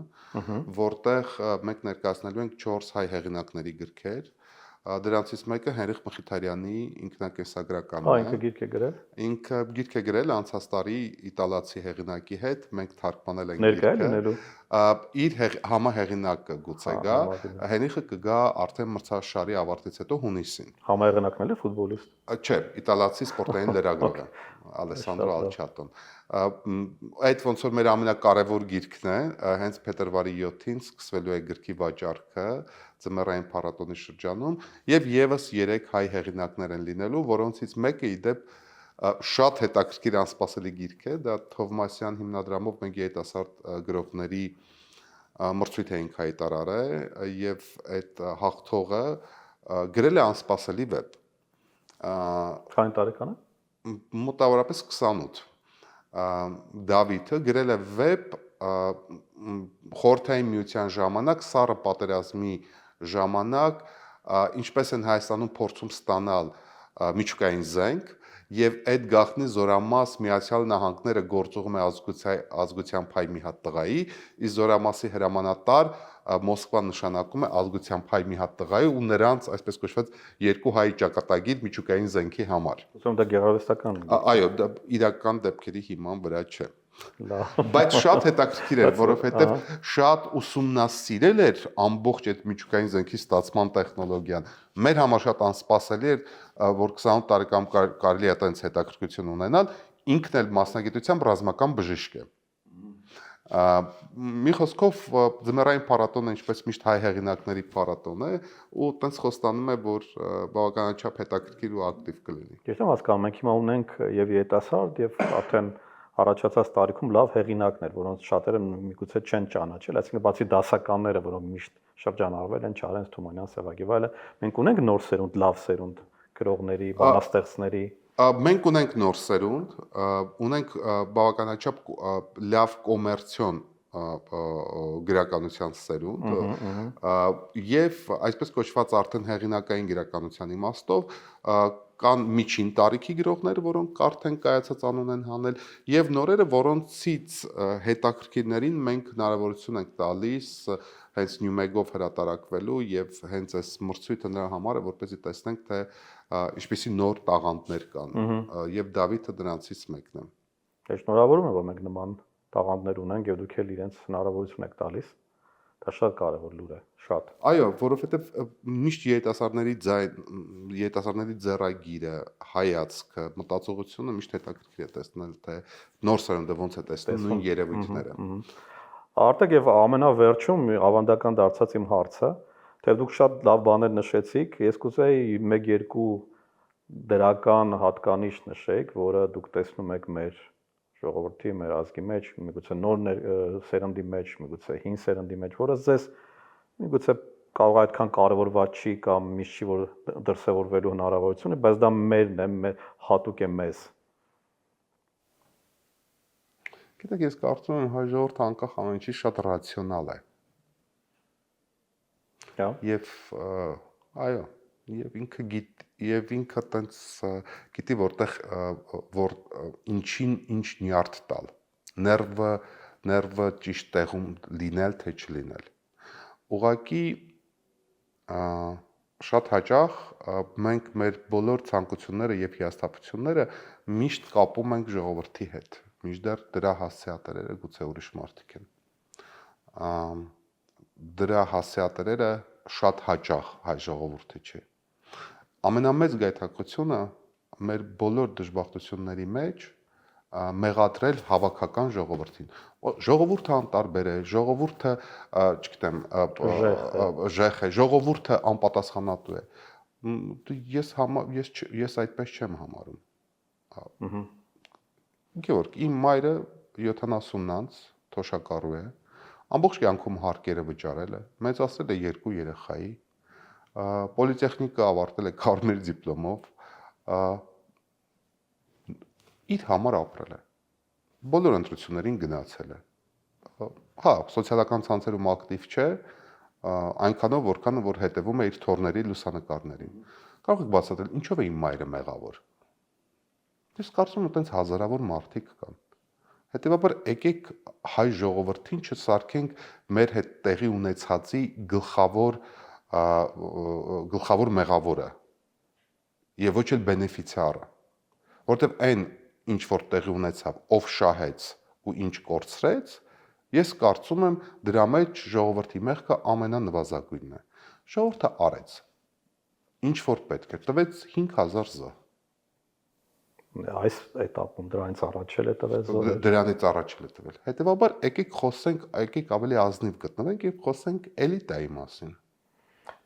որտեղ մենք ներկայացնելու ենք 4 հայ հեղինակների գրքեր, դրանցից մեկը Հենրիխ Մխիթարյանի ինքնակենսագրականն է։ Ինքը գիրք է գրել։ Ինքը գիրք է գրել անցած տարի իտալացի հեղինակի հետ, մենք թարգմանել ենք Ներկա լինելու։ Իր համահեղինակը գուցե գա, Հենրիխը կգա արդեն մրցաշարի ավարտից հետո հունիսին։ Համահեղինակն է ֆուտբոլիստ։ Չէ, իտալացի սպորտային լրագրողը Ալեսանդրո Ալչատոն։ Այդ ոնց որ մեր ամենակարևոր գիրքն է, հենց փետրվարի 7-ին սկսվելու է գրքի վաճառքը ձմեռային փառատոնի շրջանում եւ եւս 3 հայ հեղինակներ են լինելու, որոնցից մեկը ի դեպ շատ հետաքրքիր անսպասելի գիրք է, դա Թովմասյան հիմնադրամով մենք երիտասարդ գրողների մրցույթ էինք հայտարարել եւ այդ հաղթողը գրել է անսպասելի վեպ։ Քանի տարեկան է։ Մոտավորապես 28։ Դավիթը գրել է վեպ Խորհրդային Միության ժամանակ, Սառը պատերազմի ժամանակ, ինչպես են Հայաստանում փորձում ստանալ միջուկային զենք, եւ այդ գաղտնի զորամաս Միացյալ Նահանգները գործողում է ազգության փայ մի հատ տղայի, իսկ զորամասի հրամանատար Մոսկվան նշանակում է ազգության փայ մի հատ տղայի ու նրանց այսպես կոչված երկու հայ ճակատագիր միջուկային զենքի համար։ Ուսում դա գեղարվեստական։ Այո, դա իրական դեպքերի հիման վրա չէ։ Լավ։ Բայց շատ հետաքրքիր էր, որովհետև շատ ուսումնասիրել էր ամբողջ այդ միջուկային զենքի ստացման տեխնոլոգիան։ Մեր համար շատ անսպասելի էր, որ 28 տարեկան կարելի է այդպես հետաքրքրություն ունենալ, ինքն էլ մասնագիտությամբ ռազմական բժիշկ է։ Մի խոսքով ձմեռային փառատոնը ինչպես միշտ հայ հեղինակների փառատոն է ու տենց խոստանում է, որ բավականաչափ հետաքրքիր ու ակտիվ կլինի։ Ես եմ հասկանում, մենք հիմա ունենք եւ երիտասարդ եւ արդեն առաջացած տարիքում լավ հեղինակներ, որոնց շատերը միգուցե չեն ճանաչել, այսինքն բացի դասականները, որոնք միշտ շրջանառվել են Չարենց Թումանյան, Սևագի վայելը, մենք ունենք նոր սերունդ, լավ սերունդ գրողների, բանաստեղծների։ Մենք ունենք նոր սերունդ, ունենք բավականաչափ լավ կոմերցիոն գրականության սերունդ եւ այսպես կոչված արդեն հեղինակային գրականության իմաստով կան միջին տարիքի գրողներ, որոնք արդեն կայացած անուն են հանել եւ նորերը, որոնցից հետաքրքիրներին մենք հնարավորություն ենք տալիս հենց Նյումեգով հրատարակվելու եւ հենց այս մրցույթը նրա համար է, որպեսզի տեսնենք թե ինչպիսի նոր տաղանդներ կան եւ Դավիթը դրանցից մեկն է։ Շնորհավորում եմ, որ մենք նման տաղանդներ ունենք եւ դուք էլ իրենց հնարավորություն եք տալիս։ Դա շատ կարևոր լուր է, շատ։ Այո, որովհետեւ միշտ երիտասարդների ձեռագիրը, հայացքը, մտածողությունը միշտ հետաքրքիր է տեսնել, թե նոր սերունդը ոնց է տեսնում նույն երևույթները։ Արտակ եւ ամենավերջում ավանդական դարձած իմ հարցը, թե դուք շատ լավ բաներ նշեցիք, ես կուզեի 1-2 դրական հատկանիշ նշեք, որը դուք տեսնում եք մեր ժողովրդի, մեր ազգի մեջ, միգուցե նոր սերնդի մեջ, միգուցե հին սերնդի մեջ, որը ձեզ միգուցե կարող է այդքան կարևորված չի կամ միշտ չի որ դրսևորվելու հնարավորություն է, բայց դա մերն է, հատուկ է մեզ։ Գիտեք, ես կարծում եմ հայ ժողովուրդը անկախ ամեն ինչից շատ ռացիոնալ է։ Եվ այո, եւ ինքը տենց գիտի որտեղ որ ինչին ինչ նյարդ տալ։ Ներվը ճիշտ տեղում լինել թե չլինել։ Ուղղակի շատ հաճախ մենք մեր բոլոր ցանկությունները եւ հիասթափությունները միշտ կապում ենք ժողովրդի հետ։ Մինչդեռ դրա հասցեատերերը գուցե ուրիշ մարդիկ են։ Դրա հասցեատերերը շատ հաճախ հայ ժողովուրդը չի։ Ամենամեծ գայթակղությունը մեր բոլոր դժբախտությունների մեջ մեղադրել հավաքական ժողովրդին։ Ժողովուրդը անտարբեր է, ժողովուրդը, չգիտեմ, ժեխ է, ժողովուրդը անպատասխանատու է։ Ես այդպես չեմ համարում։ Գեորգ, իմ մայրը 70-անց թոշակառու է, ամբողջ կյանքում հարկերը վճարել է, մեծացրել է 2 երեխայի, պոլիտեխնիկա ավարտել է կարմիր դիպլոմով, իր համար ապրել է, բոլոր ընտրություններին գնացել է, հա, սոցիալական ցանցերում ակտիվ չէ, այնքանով որքանը որ հետևում է իր թորների լուսանկարներին։ Կարող եք բացատրել, ինչով է իմ մայրը մեղավոր։ Ես կարծում եմ, այդպես հազարավոր մարդիկ կան։ Հետևաբար եկեք հայ ժողովրդին չսարքենք մեր հետ տեղի ունեցածի գլխավոր մեղավորը եւ ոչ էլ բենեֆիցիարը, որտեւ այն ինչ որ տեղի ունեցավ, ով շահեց ու ինչ կորցրեց, ես կարծում եմ դրա մեջ ժողովրդի մեղքը ամենանվազագույնն է։ Ժողովուրդը արեց ինչ որ պետք է, տվեց 5000 զոհ։ Այս этаպում դրանից առաջ էլ է տվել զոհեր։ Դրանից առաջ էլ է տվել։ Հետևաբար եկեք խոսենք, եկեք ավելի ազնիվ գտնվենք եւ խոսենք էլիտայի մասին։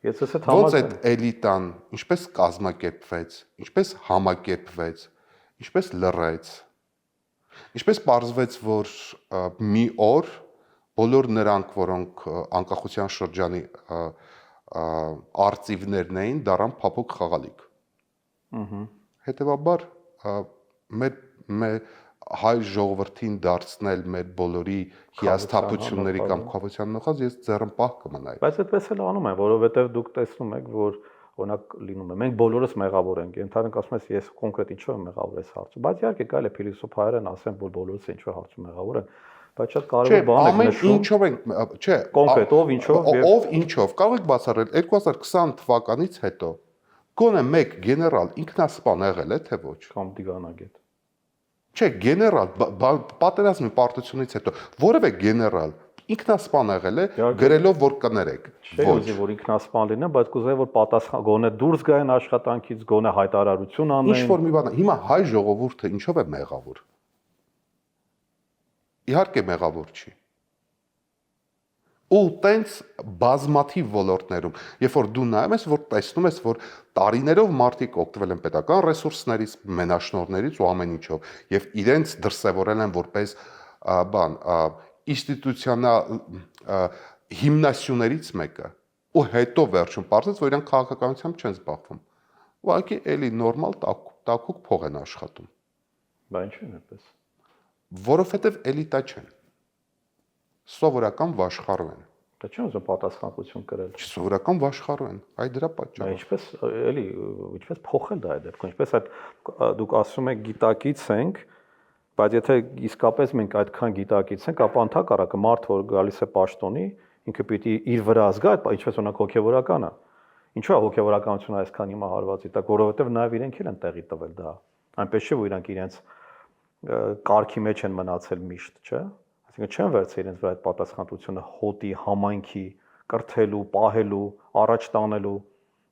Ես ասած Ոնց այդ էլիտան ինչպես կազմակերպվեց, ինչպես համակերպվեց, ինչպես լռեց։ Ինչպես պարզվեց, որ մի օր բոլոր նրանք, որոնք անկախության շրջանի արծիվներն էին, դառան փափուկ խաղալիք։ Հետևաբար մեր հայ ժողովրդին դարձնել մեր բոլորի հիասթափությունների կամ խավության նոխած ես ձեռնպահ կմնայի։ Բայց այդպես էլ անում են, որովհետև դուք տեսնում եք, որ օրինակ լինում է, մենք բոլորս մեղավոր ենք, ընդհանրապես ասում ես ես կոնկրետ ինչով եմ մեղավոր ես հարցում, բայց իհարկե կարելի է փիլիսոփայերեն ասեն, որ բոլորս ինչ-որ հարցում մեղավոր են, բայց շատ կարևոր բան է նշում։ Ինչով ենք, չէ, կոնկրետ ով ինչով, կարող եք բացառել 2020 թվականից հետո գոնե մեկ գեներալ ինքնասպան եղել է թե ոչ։ Կամ դիվանագետ։ Չէ, գեներալ պատերազմի պարտությունից հետո որևէ գեներալ ինքնասպան եղել է գրելով որ կներեք։ Չէ, ուզի որ ինքնասպան լինեն, բայց կուզեի որ պատասխան գոնե դուրս գային աշխատանքից, գոնե հայտարարություն անեն։ Ինչ որ մի բան, հիմա հայ ժողովուրդը ինչով է մեղավոր։ Իհարկե մեղավոր չի։ Ու տենց բազմաթիվ ոլորտներում, երբ որ դու նայում ես, որ տեսնում ես, որ տարիներով մարդիկ օգտվել են պետական ռեսուրսներից, մենաշնորհներից ու ամեն ինչով, եւ իրենց դրսևորել են որպես ինստիտուցիոնալ հիմնասյուներից մեկը, ու հետո վերջում պարզեց, որ իրանք քաղաքականությամբ չեն զբաղվում։ Ուղղակի էլի նորմալ տակուկ փող են աշխատում։ Բա ինչ են այդպես։ Որովհետեւ էլիտա չեն։ Սովորական վաշխառու են։ Դա չի ուզում պատասխանատվություն կրել։ Սովորական վաշխառու են։ Այ դրա պատճառով։ Ինչպես էլի ինչպես փոխել դա այդ դեպքում, ինչպես այդ դուք ասում եք գիտակից ենք, բայց եթե իսկապես մենք այդքան գիտակից ենք, ապա ընդհակառակը մարդ որ գալիս է պաշտոնի, ինքը պիտի իր վրա զգա, ինչպես օրինակ հոգևորականը։ Ինչու է հոգևորականությունը այսքան հիմա հարվածի տակ, որովհետև նաև իրենք էլ են տեղի տվել դա։ Այնպես չէ, որ իրանք իրենց կարգի մեջ են մնացել միշտ, չէ՞։ Այսինքն չեն վերցրել իրենց վրա այդ պատասխանատվությունը հոտի, համայնքի, կրթելու, պահելու, առաջ տանելու,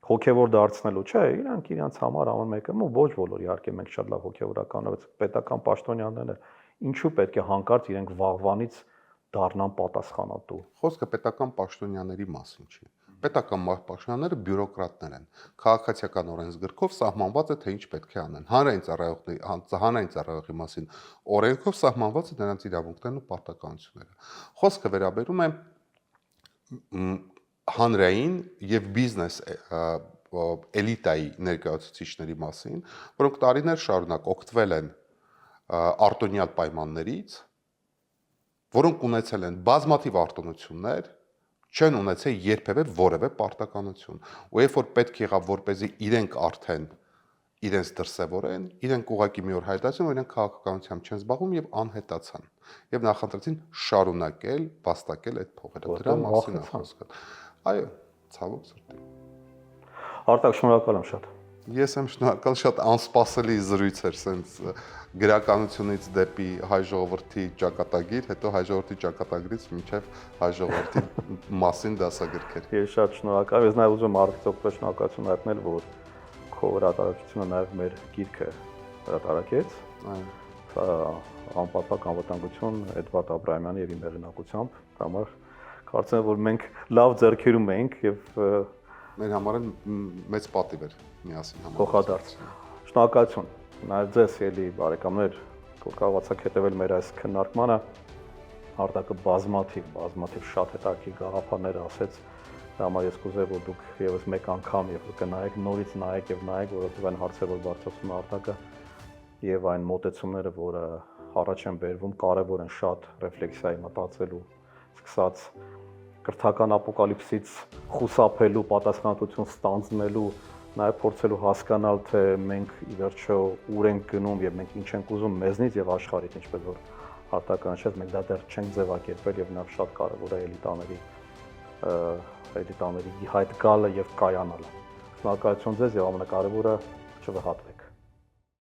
հոգևոր դարձնելու, չէ, իրանք իրենց համար ամեն մեկը, ոչ բոլոր իհարկե մենք շատ լավ հոգևորականով պետական պաշտոնյաները, ինչու պետք է հանկարծ իրենք վաղվանից դառնան պատասխանատու։ Խոսքը պետական պաշտոնյաների մասին չի։ Պետական պաշտոնյաները բյուրոկրատներ են։ Քաղաքացիական օրենսգրքով սահմանված է թե ինչ պետք է անեն։ Հանրային ծառայողի մասին օրենքով սահմանված է նրանց իրավունքներն ու պարտականությունները։ Խոսքը վերաբերում է հանրային եւ բիզնես էլիտայի ներկայացուցիչների մասին, որոնք տարիներ շարունակ օգտվել են արտոնյալ պայմաններից, որոնք ունեցել են բազմաթիվ արտոնություններ, չեն ունեցել երբևէ որևէ պարտականություն։ Ու երբ որ պետք եղավ, որպեսզի իրենք արդեն իրենց դրսևորեն, իրենք ուղղակի մի օր հայտարարեցին, որ իրենք քաղաքականությամբ չեն զբաղվում եւ անհետացան։ Եվ նախընտրեցին շարունակել վաստակել այդ փողերը։ Դրա մասին է խոսքը։ Այո, ցավոք սրտի։ Արտակ, շնորհակալ եմ շատ։ Ես եմ շնորհակալ, շատ անսպասելի զրույց էր, սենց գրականությունից դեպի հայ ժողովրդի ճակատագիր, հետո հայ ժողովրդի ճակատագրից մինչև հայ ժողովրդի մասին դասագրքեր։ Ես շատ շնորհակալ եմ, ես նաև ուզում արտիստի օգտվել շնորհակալություն հայտնել, որ քո հրատարակությունը նաև մեր գիրքը հրատարակեց։ Անպատակ անվտանգություն Էդվարդ Աբրահամյանի եւ իմ հեղինակությամբ, համար կարծեմ որ մենք լավ ձեռքերում ենք եւ մեր համար մեծ պատիվ էր միասին համարել։ Փոխադարձ։ Շնորհակալություն։ Նաև ձեզ ելի բարեկամներ, որ կարողացաք հետևել մեր այս քննարկմանը։ Արտակը բազմաթիվ շատ հետաքրքիր գաղափարներ ասեց։ Դա համար ես կուզեի որ դուք եւս մեկ անգամ եւ կնայեք նորից նայեք, որովհետեւ այն հարցերը որ բարձրացնում է Արտակը եւ այն մոտեցումները, որը առաջ են բերվում, կարեւոր են շատ ռեֆլեքսիայի մտածելու, սկսած կրթական ապոկալիպսից խուսափելու, պատասխանատվություն ստանձնելու, նաև փորձելու հասկանալ, թե մենք ի վերջո ուր ենք գնում եւ մենք ինչ ենք ուզում մեզնից եւ աշխարհից, ինչպես որ Արտակը նշեց, մենք դա դեռ չենք ձևակերպել եւ նա շատ կարեւոր է էլիտաների հայտ գալը եւ կայանալը։ Շնորհակալություն ձեզ եւ ամենակարևորը չվհատվեք։